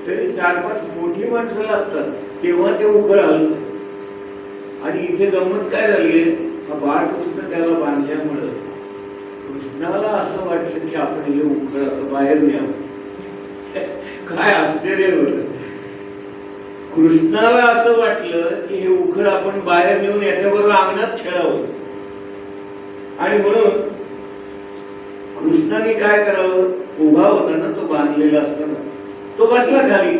तरी 4-5 मोठी माणसं लागतात तेव्हा ते उखळ हलतं. आणि इथे गंमत काय झाली, हा बाळकृष्ण त्याला बांधल्यामुळं कृष्णाला असं वाटलं की आपण हे उखळ बाहेर न्यावं. काय आश्चर्य होतं. कृष्णाला असं वाटलं की हे उखळ आपण बाहेर नेऊन याच्याबरोबर अंगणात खेळावं. आणि म्हणून कृष्णाने काय करावं, उभा होता ना तो बांधलेला असताना, तो बसला खाली.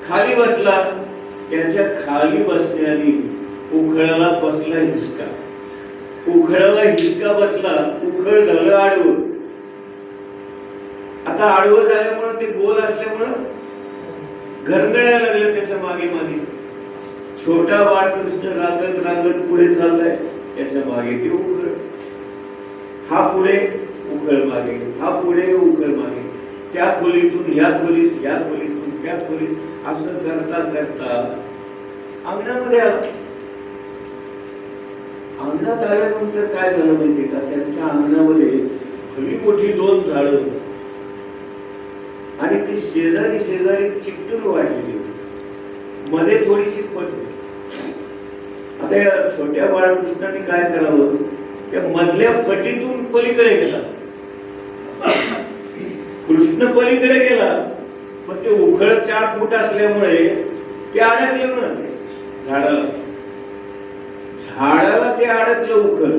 खाली बसला, त्याच्या खाली बसण्याने उखळाला बसला हिसका. उखळाला हिसका बसला, उखळ झालं आडवं. आता आडवं झाल्यामुळं ते गोल असल्यामुळं घरंगळायला लागलं त्याच्या मागे मागे. छोटा बाळकृष्ण रांगत रांगत पुढे चाललाय, त्याच्या मागे ते उखळ. हा पुढे उखळ मागे, हा पुढे उखळ मागे. त्या खोलीतून या खोलीत, या खोलीतून त्या खोलीत, असं करता करता अंगणामध्ये आला. अंगणात आल्यानंतर काय झालं माहितीये का, त्यांच्या अंगणामध्ये भली मोठी 2 झाडं होती आणि ती शेजारी शेजारी चिकटून वाढलेली होती, मध्ये थोडीशी फट होती. आता या छोट्या बाळकृष्णाने काय करावं, त्या मधल्या फटीतून पलीकडे गेला. कृष्ण पलीकडे गेला, पण ते उखळ 4 फूट असल्यामुळे ते अडकलं ना झाडाला. झाडाला ते अडकलं उखळ.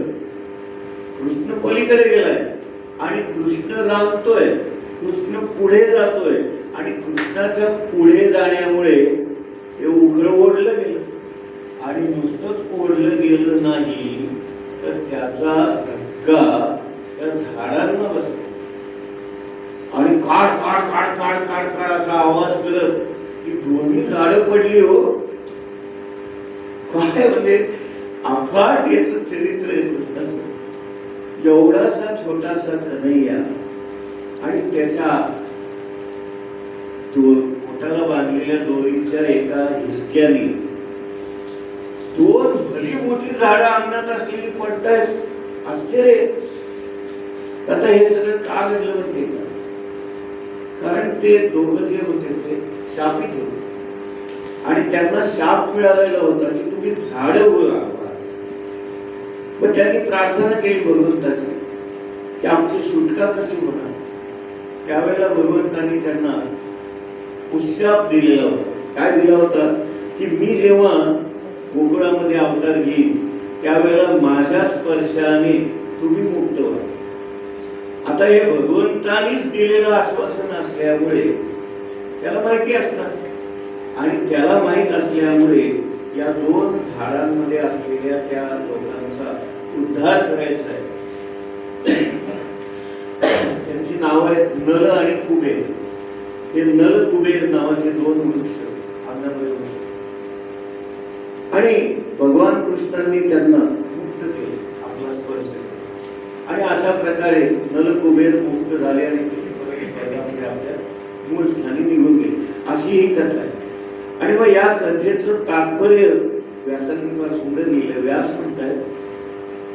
कृष्ण पलीकडे गेलाय आणि कृष्ण रांगतोय, कृष्ण पुढे जातोय आणि कृष्णाच्या पुढे जाण्यामुळे ते उखळ ओढलं गेलं. आणि नुसतंच ओढलं गेलं नाही, तर त्याचा धक्का त्या झाडांना बसला आणि काढ काढ काढ काढ काढ काढ असा आवाज करत की दोन्ही झाडं पडली. हो काय म्हणजे अफाट याचं चरित्र आहे कृष्णाचं. एवढासा छोटासा कन्हैया आणि त्याच्या पोटाला बांधलेल्या दोरीच्या एका हिसक्याने 2 भली मोठी झाडं अंगणात असलेली पडतायत. आश्चर्य. आता हे सगळं का घडलं माहितीये का, कारण ते दोघं जे होते ते शापित होते आणि त्यांना शाप मिळालेला होता की तुम्ही झाडं उगवा. मग त्यांनी प्रार्थना केली भगवंताची की आमची सुटका कशी होणार. त्यावेळेला भगवंतांनी त्यांना उशाप दिलेला होता. काय दिला होता की मी जेव्हा गोकुळामध्ये अवतार घेईन त्यावेळेला माझ्या स्पर्शाने तुम्ही मुक्त व्हा. आता हे भगवंतानीच दिलेलं आश्वासन असल्यामुळे त्याला माहिती असणार आणि त्याला माहित असल्यामुळे या 2 झाडांमध्ये असलेल्या त्या लोकांचा उद्धार करायचा आहे. त्यांची नाव आहेत नल आणि कुबेर. हे नल कुबेर नावाचे 2 वृक्ष अंगणामध्ये होते आणि भगवान कृष्णांनी त्यांना मुक्त केले आपला स्पर्श. आणि अशा प्रकारे नल कुबेर मुक्त झाले आणि आपल्या मूळ स्थानी निघून गेले. अशी ही कथा आहे. आणि मग या कथेचं तात्पर्य व्यासांनी फार सुंदर लिहिलं. व्यास म्हणताय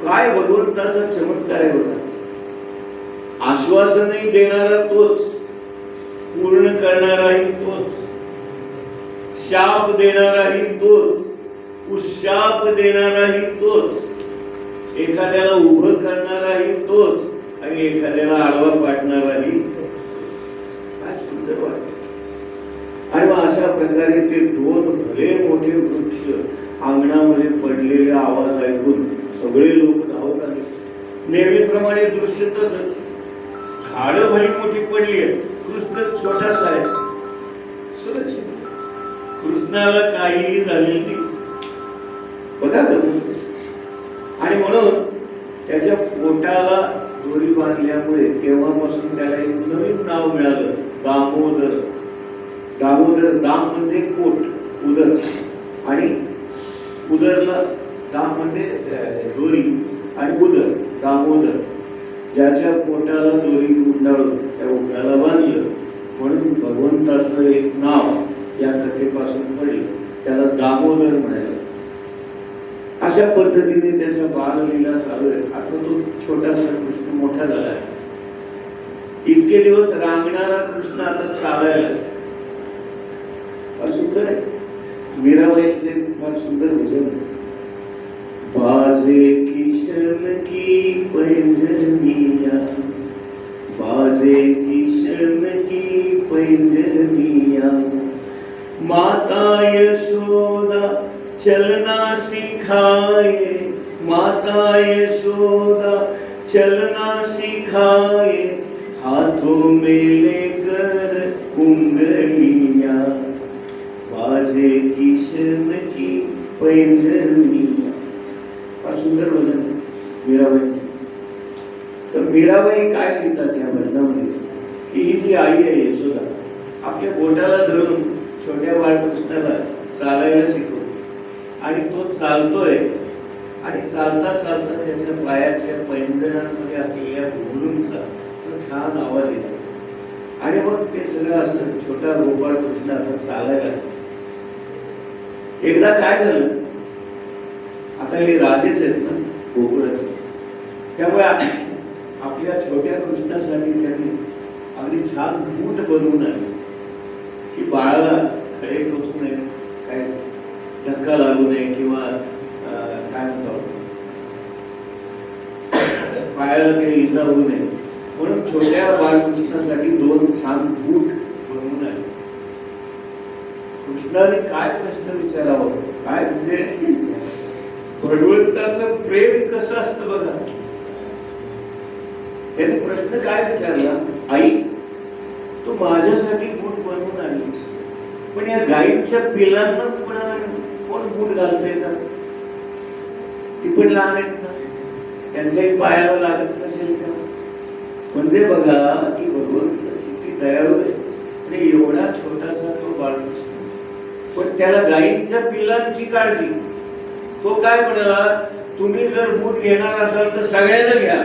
काय भगवंताचा चमत्कार आहे बघा. आश्वासनही देणारा तोच, पूर्ण करणाराही तोच, शाप देणाराही तोच, उशाप देणाराही तोच, एखाद्याला उभं करणाराही तोच आणि एखाद्याला आडवा पाडणाराही तोच. काय सुंदर वाटत. आणि मग अशा प्रकारे ते 2 भले मोठे वृक्ष अंगणामध्ये पडलेले आवाज ऐकून सगळे लोक धावत आले. नेहमीप्रमाणे दृश्य तसंच. झाडं भली मोठी पडली आहेत, कृष्ण छोटासा आहे, सुरक्षित. कृष्णाला काहीही झालेलं नाही बघा. आणि म्हणून त्याच्या पोटाला दोरी बांधल्यामुळे तेव्हापासून त्याला एक नवीन नाव मिळालं, दामोदर. दामोदर, दाम म्हणजे पोट, उदर, आणि उदरला दाम म्हणजे दोरी आणि उदर, दामोदर. ज्याच्या पोटाला दोरी गुंडाळून त्या उघड्याला बांधलं म्हणून भगवंताचं एक नाव या कथेपासून पडलं, त्याला दामोदर म्हणायला. अशा पद्धतीने त्याच्या बाललीला चालू आहे. आता तो छोटासा कृष्ण मोठा झाला आहे. इतके दिवस रांगणारा कृष्ण आता चालायला. फार सुंदर आहे. मीराबाईंचे फार सुंदर भजन आहे. बाजे किशन की पैंजनिया, बाजे किशन की पैंजनिया, माता यशोदा चलना सिखाए, माता यशोदा चलना सिखाए, हाथों में लेकर उंगलियां, बाजे किशन की पैंजनिया. फार सुंदर भजन. मीराबाईंची. तर मीराबाई काय लिहितात या भजनामध्ये की ही जी आई आहे यशोदा आपल्या बोटाला धरून छोट्या बाळकृष्णाला चालायला शिकवते आणि तो चालतोय आणि चालता चालता त्याच्या पायातल्या पैंजणांमध्ये असलेल्या घुंगरूंचा छान आवाज येतो आणि मग ते सगळं असं छोटा गोपाळ कृष्ण आता चालायला. एकदा काय झालं, आता हे राजेच आहेत ना गोकुळाचे, त्यामुळे आपल्या छोट्या कृष्णासाठी त्यांनी अगदी छान बूट बनवून आले की बाळाला खडे टोचू नये, काय धक्का लागू नये किंवा काय म्हणतो पायाला काही इजा होऊ नये म्हणून छोट्या बाळकृष्णासाठी 2 छान बूट बनवून आले. कृष्णाने काय प्रश्न विचारावा, काय म्हणजे भगवंताचं प्रेम कसं असतं बघा. त्याने प्रश्न काय विचारला, आई तू माझ्यासाठी बूट बनवून आलीस पण या गायींच्या पिलांना कोण बूट घालतंय का, ती पण लहान आहेत ना, त्यांच्याही पायाला लागत नसेल का. म्हणजे बघा की भगवंत किती दयाळू आहे. आणि एवढा छोटासा तो बाळकृष्ण पण त्याला गायींच्या पिल्लांची काळजी. तो काय म्हणाला, तुम्ही जर बूट घेणार असाल तर सगळ्यांना घ्या,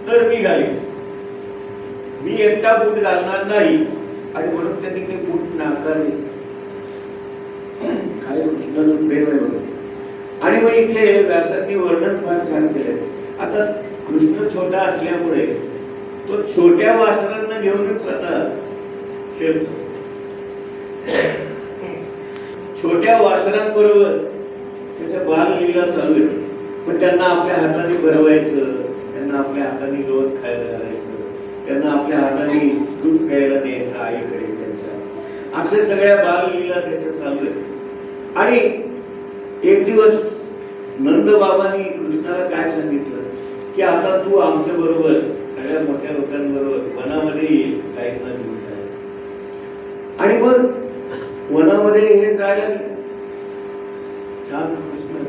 तर मी घालीन, मी एकटा बूट घालणार नाही. आणि म्हणून त्यांनी ते बूट नाकारले. काय कृष्णाचं प्रेम आहे बघा. आणि मग इथे व्यासांनी वर्णन फार छान केलंय. आता कृष्ण छोटा असल्यामुळे तो छोट्या वासरांना घेऊनच आता खेळतो. छोट्या वासरांबरोबर त्याच्या बाललीला चालू आहे. पण त्यांना आपल्या हाताने भरवायचं, त्यांना आपल्या हाताने गवत खायला घालायचं, त्यांना आपल्या हाताने दूध प्यायला द्यायचं आईकडे त्यांच्या, असे सगळ्या बाललीला त्याच्या चालू आहे. आणि एक दिवस नंद बाबांनी कृष्णाला काय सांगितलं की आता तू आमच्या बरोबर सगळ्या मोठ्या लोकांबरोबर वनामध्ये येईल गायींना घेऊन जायला. आणि मग वनामध्ये हे जायला छान कृष्ण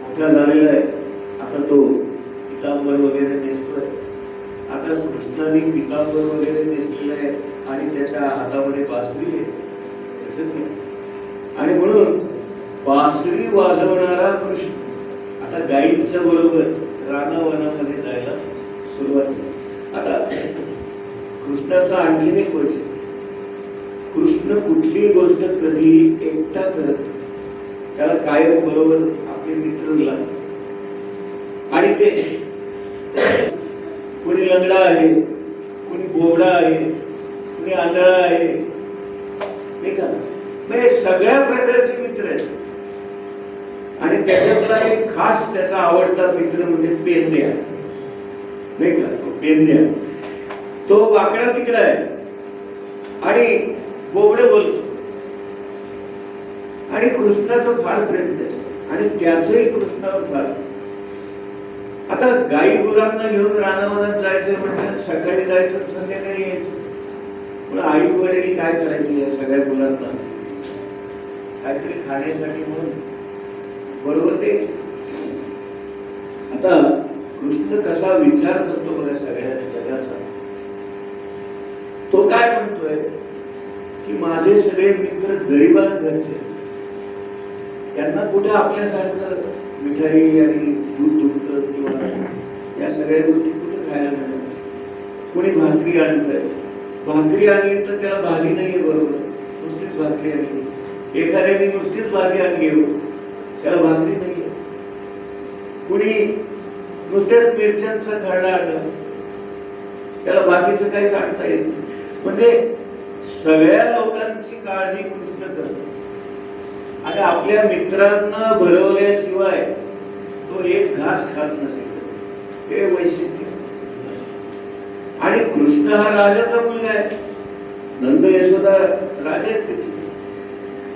मोठा झालेला आहे. आता तो पितांबर वगैरे नेसतोय. आता कृष्णाने पितांबर वगैरे नेसलेलं आहे आणि त्याच्या हातामध्ये बासरी आहे. आणि म्हणून बासरी वाजवणारा कृष्ण आता गायींच्या बरोबर रानावनामध्ये जायला सुरुवात झाली. आता कृष्णाचा आणखीन एक वैशिष्ट्य, कृष्ण कुठलीही गोष्ट कधी एकटा करत, त्याला कायम बरोबर आपले मित्र लागतात. आणि ते कुणी लंगडा आहे, कुणी बोबडा आहे, कुणी आंधळा आहे, नाही का, म्हणजे सगळ्या प्रकारचे मित्र आहेत. आणि त्याच्यातला एक खास त्याचा आवडता मित्र म्हणजे पेंद्या, नाही का, पेंद्या. तो वाकडा तिकडा आहे आणि बोबडे बोलतो आणि कृष्णाचं फार प्रेम त्याचं आणि त्याचंही कृष्णावर फार. आता गाई गुरांना घेऊन रानावनात जायचं म्हणजे सकाळी जायचं संध्याकाळी यायचं. पण आई वडील काय करायचे या सगळ्या मुलांना काहीतरी खाण्यासाठी म्हणून बरोबर द्यायचे. आता कृष्ण कसा विचार करतो बघा सगळ्या जगाचा. तो काय म्हणतोय की माझे सगळे मित्र गरिबां घरचे, त्यांना कुठे आपल्यासारखं मिठाई आणि दूध दुभतं किंवा या सगळ्या गोष्टी कुठे खायला मिळतात. कोणी भाकरी आणतंय, भाकरी आणली तर त्याला भाजी नाहीये बरोबर, नुसतीच भाकरी आणली. एखाद्याने नुसतीच भाजी आणली हो, त्याला भाकरी नाहीये. कुणी नुसत्याच मिरच्यांचा खरडा आणला, त्याला बाकीचं काहीच आणता येत नाही. म्हणजे सगळ्या लोकांची काळजी कृष्ण करतो आणि आपल्या मित्रांना भरवल्याशिवाय तो एक घास खात नसेल, हे वैशिष्ट्य. आणि कृष्ण हा राजाचा मुलगा आहे. नंद यशोदा राजा आहेत तिथे.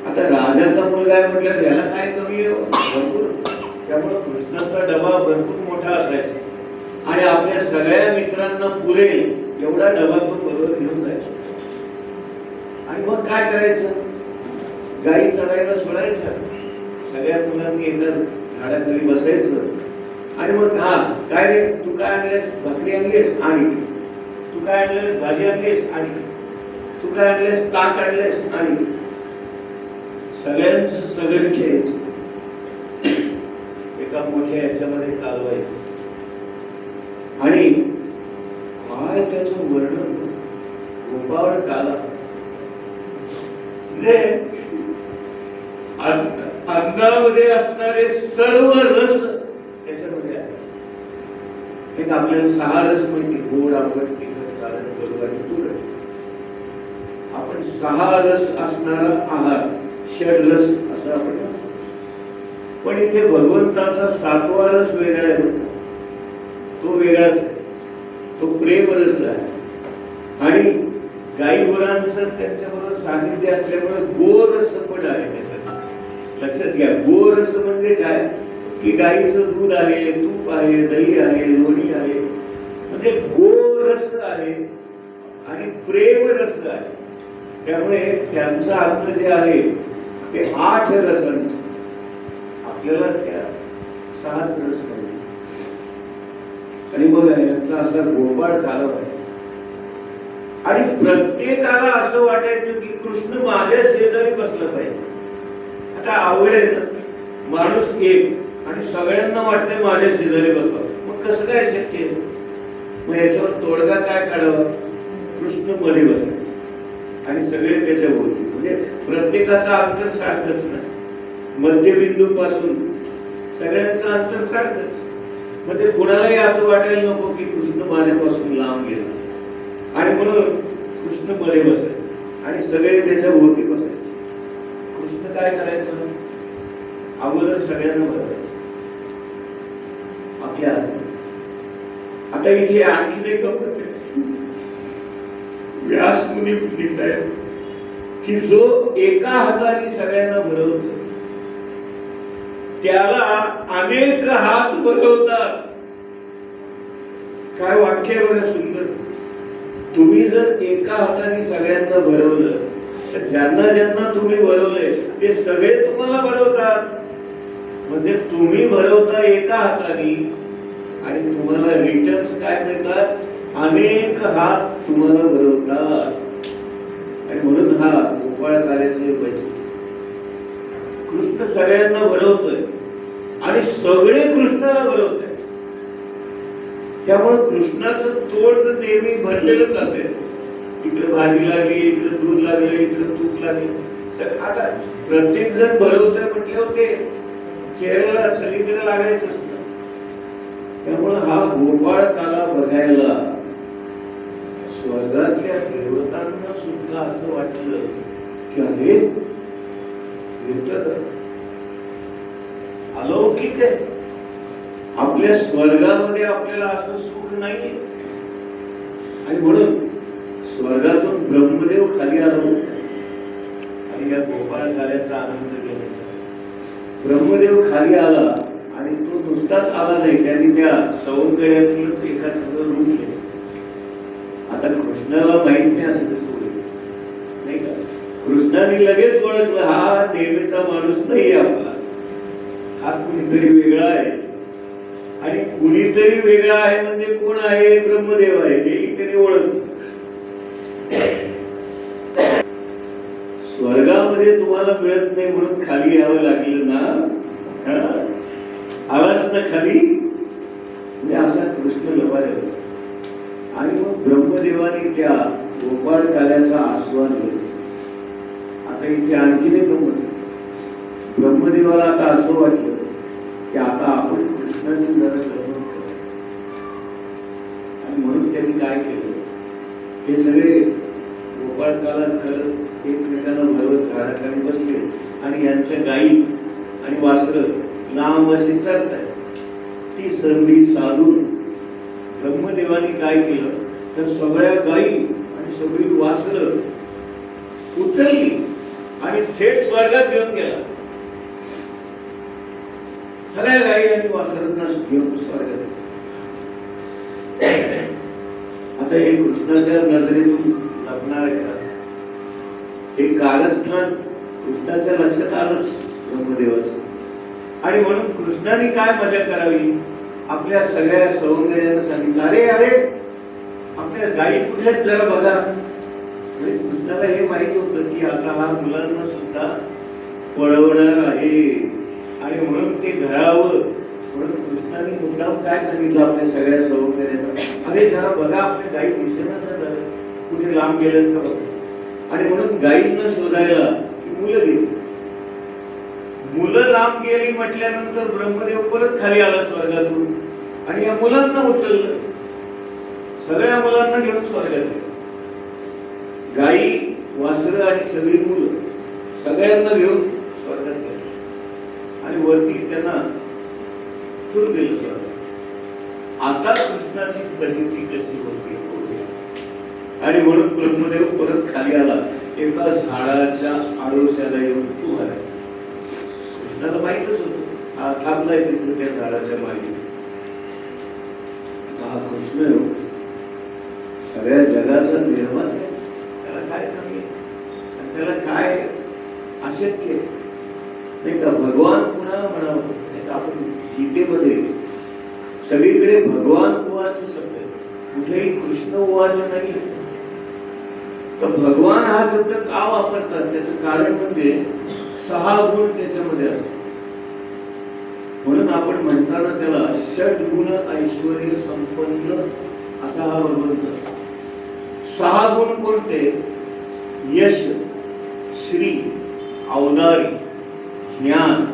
आता राजाचा मुलगा आहे म्हटल्यावर याला काय कमी आहे भरपूर. त्यामुळे कृष्णाचा डबा भरपूर मोठा असायचा आणि आपल्या सगळ्या मित्रांना पुरेल एवढा डबा तो बरोबर घेऊन जायचा. आणि मग काय करायचं, गाई चरायला सोडायच्या, सगळ्या मुलांनी एका झाडाखाली बसायचं आणि मग हा काय रे, तू काय आणलेस, भाकरी आणलीस आणि तू काय आणलेस, भाजी आणलीस आणि तू काय आणलेस, ताक आणलेस आणि सगळ्यांचं सगळं घ्यायचं, एका मोठ्या याच्यामध्ये कालवायचं. आणि काय त्याचं वर्णन, गोपाळ काला म्हणजे अन्नामध्ये असणारे सर्व रस त्याच्यामध्ये आहे. एक आपल्याला 6 रस माहिती, गोड, आंबट, तिखट, खारट, कडू आणि तुरट. आपण 6 रस असणारा आहार, षड्रस असं आपण म्हणतो. पण इथे भगवंताचा 7वा रस वेगळा आहे, तो वेगळाच आहे, तो प्रेम रस आहे. आणि गाई गुरांचं त्यांच्याबरोबर सानिध्य असल्यामुळे गोरस पण आहे त्याच्यात. लक्षात घ्या, गोरस म्हणजे काय की गाईचं दूध आहे, तूप आहे, दही आहे, लोणी आहे, म्हणजे गोरस आहे आणि प्रेम रस आहे. त्यामुळे त्यांचं अन्न जे आहे ते 8 रसांचं, आपल्याला त्या 6च रस पाहिजे. आणि बघा यांचा असा गोपाळ काला व्हायचा. आणि प्रत्येकाला असं वाटायचं की कृष्ण माझ्या शेजारी बसला पाहिजे. आता आवड आहे ना, माणूस एक आणि सगळ्यांना वाटतंय माझ्या शेजारी बसवा, मग कसं काय शक्य आहे? मग याच्यावर तोडगा काय काढावा? कृष्ण मध्ये बसायचं आणि सगळे त्याच्या भोवती. म्हणजे प्रत्येकाचं अंतर सारखंच नाही, मध्यबिंदू पासून सगळ्यांचं अंतर सारखंच. म्हणजे कुणालाही असं वाटायला नको की कृष्ण माझ्यापासून लांब गेला. आणि म्हणून कृष्ण मध्ये बसायचं आणि सगळे त्याच्या भोवती बसायचे. कृष्ण काय करायचं? अगोदर सगळ्यांना भरवायचं आपल्या हातात. आता इथे आणखीन एक गंमत आहे. व्यास मुनी लिहित आहेत की जो एका हाताने सगळ्यांना भरवतो त्याला अनेक हात भरवतात. काय वाक्य आहे बघा, सुंदर. तुम्ही जर एका हाताने सगळ्यांना भरवलं तर ज्यांना ज्यांना तुम्ही भरवलंय ते सगळे तुम्हाला भरवतात. म्हणजे तुम्ही भरवता एका हाताने आणि तुम्हाला रिटर्न्स काय मिळतात? अनेक हात तुम्हाला भरवतात. आणि म्हणून हा गोपाळ काल्याचे वैशिष्ट्य. कृष्ण सगळ्यांना भरवतोय आणि सगळे कृष्णाला भरवतोय. त्यामुळे कृष्णाचं तोंड नेहमी भरलेलंच असायचं. इकडे भाजी लागली, इकडे दूध लागलं, इकडे तूप लागले. आता प्रत्येक जण भरवतोय म्हटल्यावर ते चेहऱ्याला सगळीकडे लागायचंच ना. त्यामुळे हा गोपाळ काला बघायला स्वर्गातल्या देवतांना सुद्धा असं वाटलं की अरे अलौकिक आहे. आपल्या स्वर्गामध्ये आपल्याला असं सुख नाहीये. आणि म्हणून स्वर्गातून ब्रह्मदेव खाली आला आणि या गोपाळ काल्याचा आनंद घेण्याचा. ब्रह्मदेव खाली आला आणि तो नुसताच आला नाही, त्यांनी त्या सौंदर्यातूनच एखादं रूप घेतलं. आता कृष्णाला माहित नाही असं कसं होईल, नाही का? कृष्णाने लगेच ओळखलं हा नेहमीचा माणूस नाही आपला, हा कुणीतरी वेगळा आहे. आणि कुणीतरी वेगळा आहे म्हणजे कोण आहे? ब्रह्मदेव आहे. हे त्याने ओळखलं. स्वर्गामध्ये तुम्हाला मिळत नाही म्हणून खाली यावं लागलं ना, आवाज ना खाली, म्हणजे असा कृष्ण लबाडला. आणि मग ब्रह्मदेवाने त्या गोपाळ काल्याचा आस्वाद घेतला. आता इथे आणखीन एक गंमत. ब्रह्मदेवाला आता असं वाटलं की आता आपण कृष्णाची जरा गंमत करू. आणि म्हणून त्यांनी काय केलं, हे सगळे गोपाळ काला करत एकमेकांना भरवत झाडाखाली बसले आणि यांच्या गायी आणि वासरं लांब अशी चालतात. ती संधी साधून ब्रह्मदेवाने काय केलं तर सगळ्या गायी आणि सगळी वासरं उचलली आणि थेट स्वर्गात घेऊन गेला. सगळ्या गायी आणि वासरांना घेऊन स्वर्गात. आता हे कृष्णाच्या नजरेतून लपणार आहे का? हे कारस्थान कृष्णाच्या लक्षात आलंच ब्रह्मदेवाचं. आणि म्हणून कृष्णाने काय मजा करावी आपल्या सगळ्या सौंदर्यानं सांगितलं, अरे अरे आपल्या गायी कुठे आहेत जरा बघा. म्हणजे कृष्णाला हे माहित होतं की आता हा मुलांना सुद्धा पळवणार आहे आणि म्हणून ते घडावं म्हणून कृष्णाने मुद्दाम काय सांगितलं आपल्या सगळ्या सौंदर्यानं, अरे जरा बघा आपल्या गायी दिसेना झालं, कुठे लांब गेल्यात का बघा. आणि म्हणून गायींना शोधायला ती मुलं गेली. मुलं लांब गेली म्हटल्यानंतर ब्रह्मदेव परत खाली आला स्वर्गातून आणि या मुलांना उचललं, सगळ्या मुलांना घेऊन स्वर्गात गेलं. गायी, वासरं आणि सगळी मुलं सगळ्यांना घेऊन स्वर्गात गेले आणि वरती त्यांना घेऊन गेलं स्वर्गात. आता कृष्णाची प्रसिद्धी कशी होती आणि म्हणून ब्रह्मदेव परत खाली आला, एका झाडाच्या आडोश्याला येऊन उभा राहिला. कृष्णाला माहितच होतं हा थांबलाय तिथे त्या झाडाच्या मागे. हा कृष्ण सगळ्या जगाचा निर्माता आहे, त्याला काय कमी आहे, त्याला काय अशक्य नाही का. भगवान कुणाला म्हणावं नाही का. आपण गीतेमध्ये सगळीकडे भगवान उवाच शब्द आहे, कुठेही कृष्ण उवाच नाही. तर भगवान हा शब्द का वापरतात त्याचं कारण म्हणजे 6 गुण त्याच्यामध्ये असतात. म्हणून आपण म्हणताना त्याला षड्गुण ऐश्वर्य संपन्न असा हा भगवंत. 6 गुण कोणते? यश, श्री, औदार्य, ज्ञान,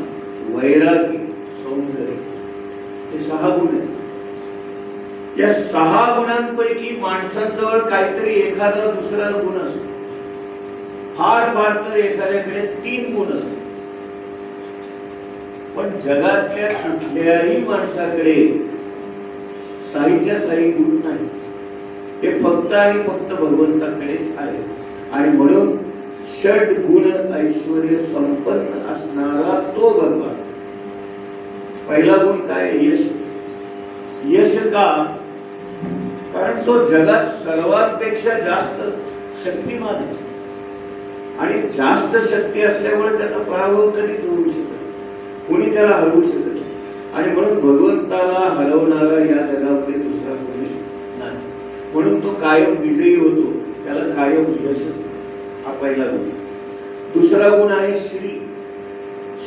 वैराग्य, सौंदर्य, हे 6 गुण आहेत. या 6 गुणांपैकी माणसांजवळ काहीतरी एखादा दुसरा गुण असतो. फार फार तर एखाद्याकडे 3 गुण असतात. पण जगातल्या कुठल्याही माणसाकडे 6च्या 6 गुण नाही. ते फक्त आणि फक्त भगवंताकडेच आहे. आणि म्हणून षड्गुण ऐश्वर्य संपन्न असणारा तो भगवान. पहिला गुण काय? यश. यश का? कारण तो जगात सर्वांपेक्षा जास्त शक्तिमान आहे आणि जास्त शक्ती असल्यामुळे त्याचा पराभव कधीच होऊ शकत, कोणी त्याला हरवू शकत. आणि म्हणून भगवंताला हरवणारा या जगामध्ये दुसरा कोणी नाही. म्हणून तो कायम विजयी होतो, त्याला कायम यशच. हा पहिला गुण. दुसरा गुण आहे श्री.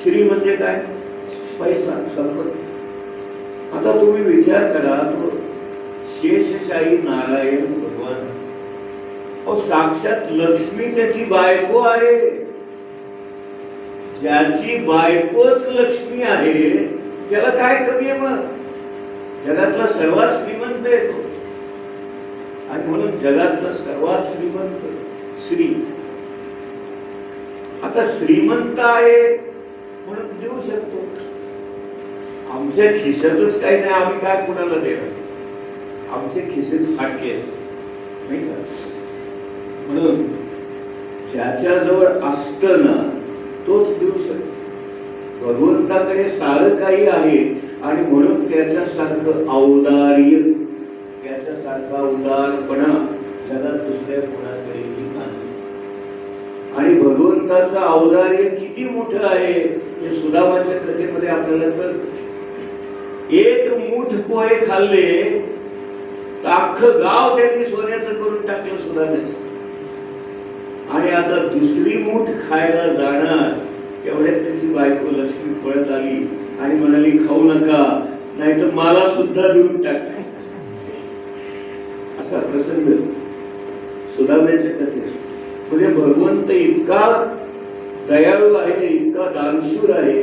श्री म्हणजे काय? पैसा, संपत्ती. आता तुम्ही विचार करा, तो शेषशाही नारायण भगवान साक्षात लक्ष्मी त्याची बायको आहे. ज्याची बायकोच लक्ष्मी आहे त्याला काय कमी आहे? मग जगातला सर्वात श्रीमंत आहे तो. आणि म्हणून जगातला सर्वात श्रीमंत श्री. आता श्रीमंत आहे म्हणून देऊ शकतो. आमच्या खिशातच काही नाही, आम्ही काय कुणाला देणार? आमचे खिसेच फाटके आहेत नाही का. म्हणून ज्याच्याजवळ असतं ना तोच देऊ शकतो. भगवंताकडे सारं काही आहे आणि म्हणून त्याच्यासारखं औदार्य, त्याच्यासारखा उदारपणा जगात दुसऱ्या कोणाकडेही नाही. आणि भगवंताचं औदार्य किती मोठं आहे हे सुदामाच्या कथेमध्ये आपल्याला कळतं. 1 मूठ पोहे खाल्ले तर अख्खं गाव त्यांनी सोन्याचं करून टाकलं सुदामाचं. आणि आता दुसरी मूठ खायला जाणार तेवढ्यात त्याची बायको लक्ष्मी पळत आली आणि म्हणाली, खाऊ नका, नाही तर मला सुद्धा देऊन टाक. असा प्रसंग सुदाम्याच्या कथेत. म्हणजे भगवंत इतका दयाळू आहे, इतका दानशूर आहे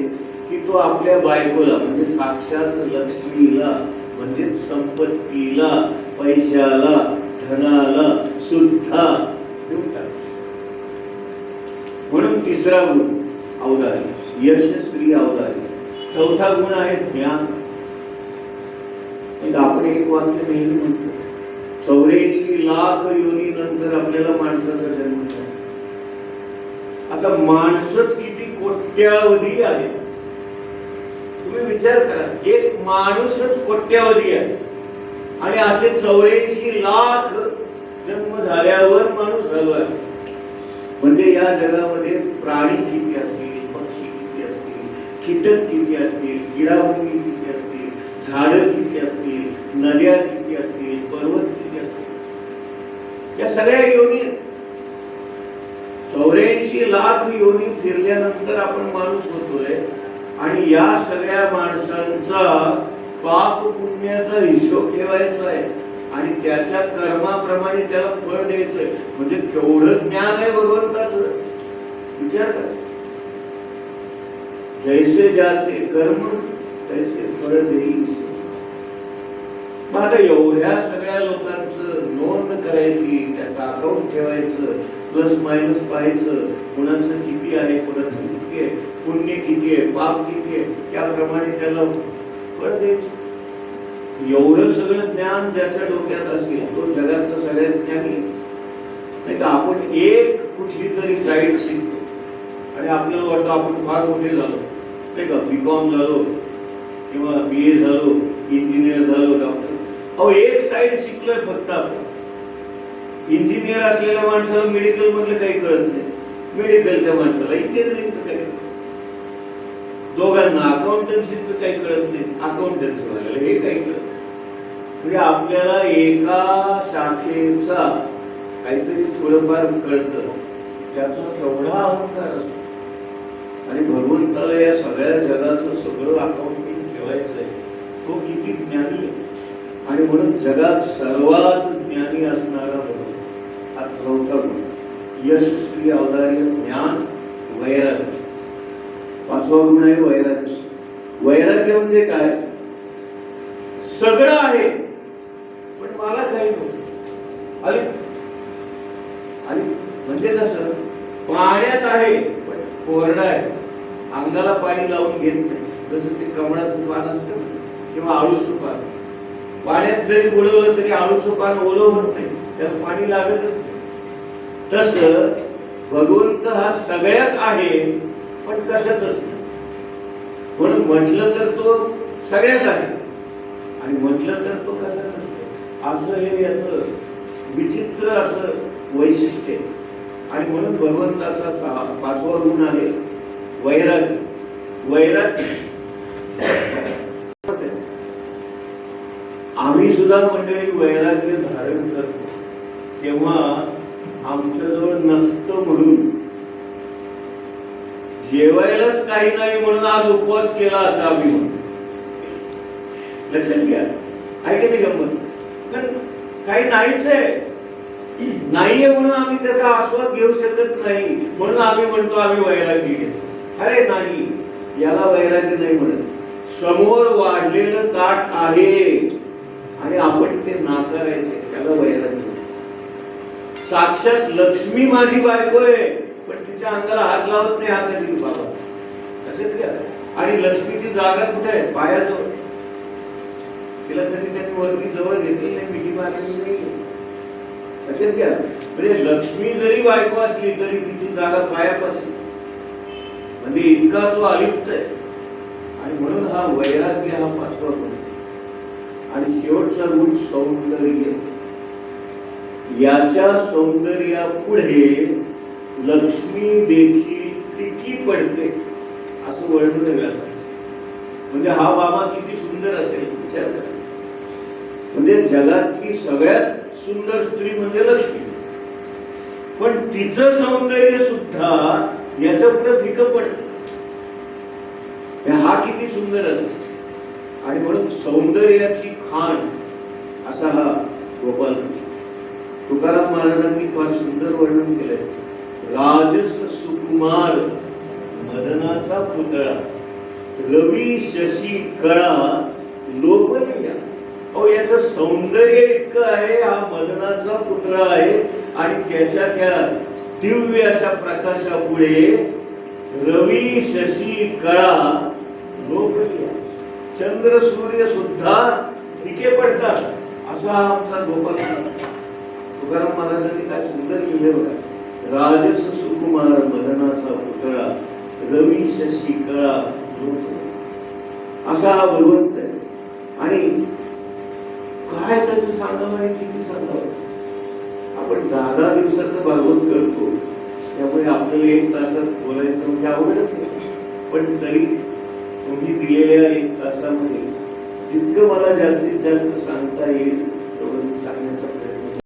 की तो आपल्या बायकोला म्हणजे साक्षात लक्ष्मीला म्हणजे संपत्तीला, पैशाला, धनाला सुद्धा देऊन टाकतो. म्हणून तिसरा गुण औदार्य, यश, श्री, औदार्य. चौथा गुण आहे ज्ञान. आपण एक वाक्य नेहमी म्हणतो, 84 लाख योनी नंतर आपल्याला माणसाचा जन्म झाला. आता माणसंच किती कोट्यावधी आहे. तुम्ही विचार करा, एक माणूसच कोट्यावधी आहे आणि असे 84 लाख जन्म झाल्यावर माणूस झालो आहे. म्हणजे या जगामध्ये प्राणी किती असतील, पक्षी किती असतील, कीटक किती असतील, किडामुंगी किती असतील, झाडं किती असतील, नद्या किती असतील, पर्वत किती असतील, या सगळ्या योनी 84 लाख योनी फिरल्यानंतर आपण माणूस होतोय. आणि या सगळ्या माणसांचा पाप पुण्याचा हिशोब ठेवायचा आहे आणि त्याच्या कर्माप्रमाणे त्याला फळ द्यायचंय. म्हणजे केवढं ज्ञान आहे भगवंताचं, विचार कर. जैसे ज्याचे कर्म तैसे फळ देईल. मग आता एवढ्या सगळ्या लोकांचं नोंद करायची, त्याचं अकाउंट ठेवायचं, प्लस मायनस पाहायचं, कुणाचं किती आहे, कुणाचं किती आहे, पुण्य किती आहे, पाप किती आहे, त्याप्रमाणे त्याला फळ द्यायचं. एवढं सगळं ज्ञान ज्याच्या डोक्यात असेल तो जगातला सगळ्यात ज्ञानी. नाही का आपण एक कुठली तरी साईड शिकतो आणि आपल्याला वाटतं आपण फार मोठे झालो, नाही का, बीकॉम झालो किंवा BA झालो, इंजिनियर झालो, डॉक्टर. अहो एक साईड शिकलोय फक्त आपण. इंजिनियर असलेल्या माणसाला मेडिकल मधलं काही कळत नाही, मेडिकलच्या माणसाला इंजिनिअरिंगचं काही, दोघांना अकाउंटन्सीचं काही कळत नाही, अकाउंटन्सी वाल्याला हे काही कळत. म्हणजे आपल्याला एका शाखेचा काहीतरी थोडंफार कळतं, त्याचा केवढा अहंकार असतो. आणि भगवंताला या सगळ्या जगाचं सगळं अकाउंटिंग ठेवायचं आहे. तो किती ज्ञानी आहे. आणि म्हणून जगात सर्वात ज्ञानी असणारा भगवंत हा चौथा गुण. यशस्वी अवतार्य ज्ञान वैराग्य. पाचवा गुण आहे वैराग्य. वैराग्य म्हणजे काय? सगळं आहे पण मला काही नको. आणि म्हणजे कसं, पाण्यात आहे पण कोरडा आहे, अंगाला पाणी लावून घेत नाही. जसं ते कमळाचं पान असतं किंवा आळूचं पान, पाण्यात जरी बुडवलं तरी आळूचं पान ओलं होत नाही, त्याला पाणी लागतच नाही. तसं भगवंत हा सगळ्यात आहे पण कशातच नाही. म्हणून म्हटलं तर तो सगळ्यात आहे आणि म्हटलं तर तो कशातच नाही. असं हे याचं विचित्र असं वैशिष्ट्य. आणि म्हणून भगवंताचा पाचवा गुण आहे वैराग्य. वैराग्य आम्ही सुद्धा मंडळी वैराग्य धारण करतो तेव्हा आमच्या जवळ नसतं म्हणून, जेवायलाच काही नाही म्हणून आज उपवास केला असं आम्ही म्हणतो. लक्षात घ्या, ऐका ते गंमत. कारण काही नाहीच आहे, नाहीये म्हणून आम्ही त्याचा आस्वाद घेऊ शकत नाही म्हणून आम्ही म्हणतो आम्ही वैराग्य घेतो. अरे नाही, याला वैराग्य नाही म्हणत. समोर वाढलेलं ताट आहे आणि आपण ते नाकारायचे, त्याला वैराग्य. साक्षात लक्ष्मी माझी बायको आहे पण तिच्या अंगाला हात लावत नाही, हा कधी बाबा. लक्षात घ्या. आणि लक्ष्मीची जागा कुठे आहे? पायाजवळ. तिला कधी त्यांनी वरती जवळ घेतली नाही, मिठी मारलेली नाही. लक्षात घ्या. म्हणजे लक्ष्मी जरी बायको असली तरी तिची जागा पायापाशी. म्हणजे इतका तो अलिप्त आहे. आणि म्हणून हा वैराग्य हा पाचवा गुण. आणि शेवटचा गुण सौंदर्य. याच्या सौंदर्यापुढे लक्ष्मी देखील टिकी पडते असं वर्णन व्यासाचं. म्हणजे हा बाबा किती सुंदर असेल विचार करा. म्हणजे जगातली सगळ्यात सुंदर स्त्री म्हणजे लक्ष्मी, पण तिचं सौंदर्य सुद्धा याच्या पुढे फिकं पडतं. हा किती सुंदर असेल. आणि म्हणून सौंदर्याची खाण असा हा गोपाल कृष्ण. तुकाराम महाराजांनी फार सुंदर वर्णन केलंय. राजस सुकुमार मदनाचा पुतळा, रवी शशी कळा लोभनीय. अहो याचं सौंदर्य इतकं आहे, हा मदनाचा पुतळा आहे आणि त्याच्या त्या दिव्य अशा प्रकाशापुढे रवी शशी कळा लोभनीय. चंद्र सूर्य सुद्धा फिके पडतात असा हा आमचा गोपाल. तुकाराम महाराजांनी काय सुंदर लिहिले बघा. राजस सुकुमार मदनाचा पुतळा, रवी शशी कळा लोभनीय. असा हा भगवंत आहे. आणि काय त्याचं सांगावं आणि किती सांगावं. आपण 10 दिवसाचं भागवत करतो त्यामुळे आपल्याला 1 तासात बोलायचं म्हणजे अवघडच आहे. पण तरी तुम्ही दिलेल्या 1 तासामध्ये जितकं मला जास्तीत जास्त सांगता येईल तेवढं मी सांगण्याचा प्रयत्न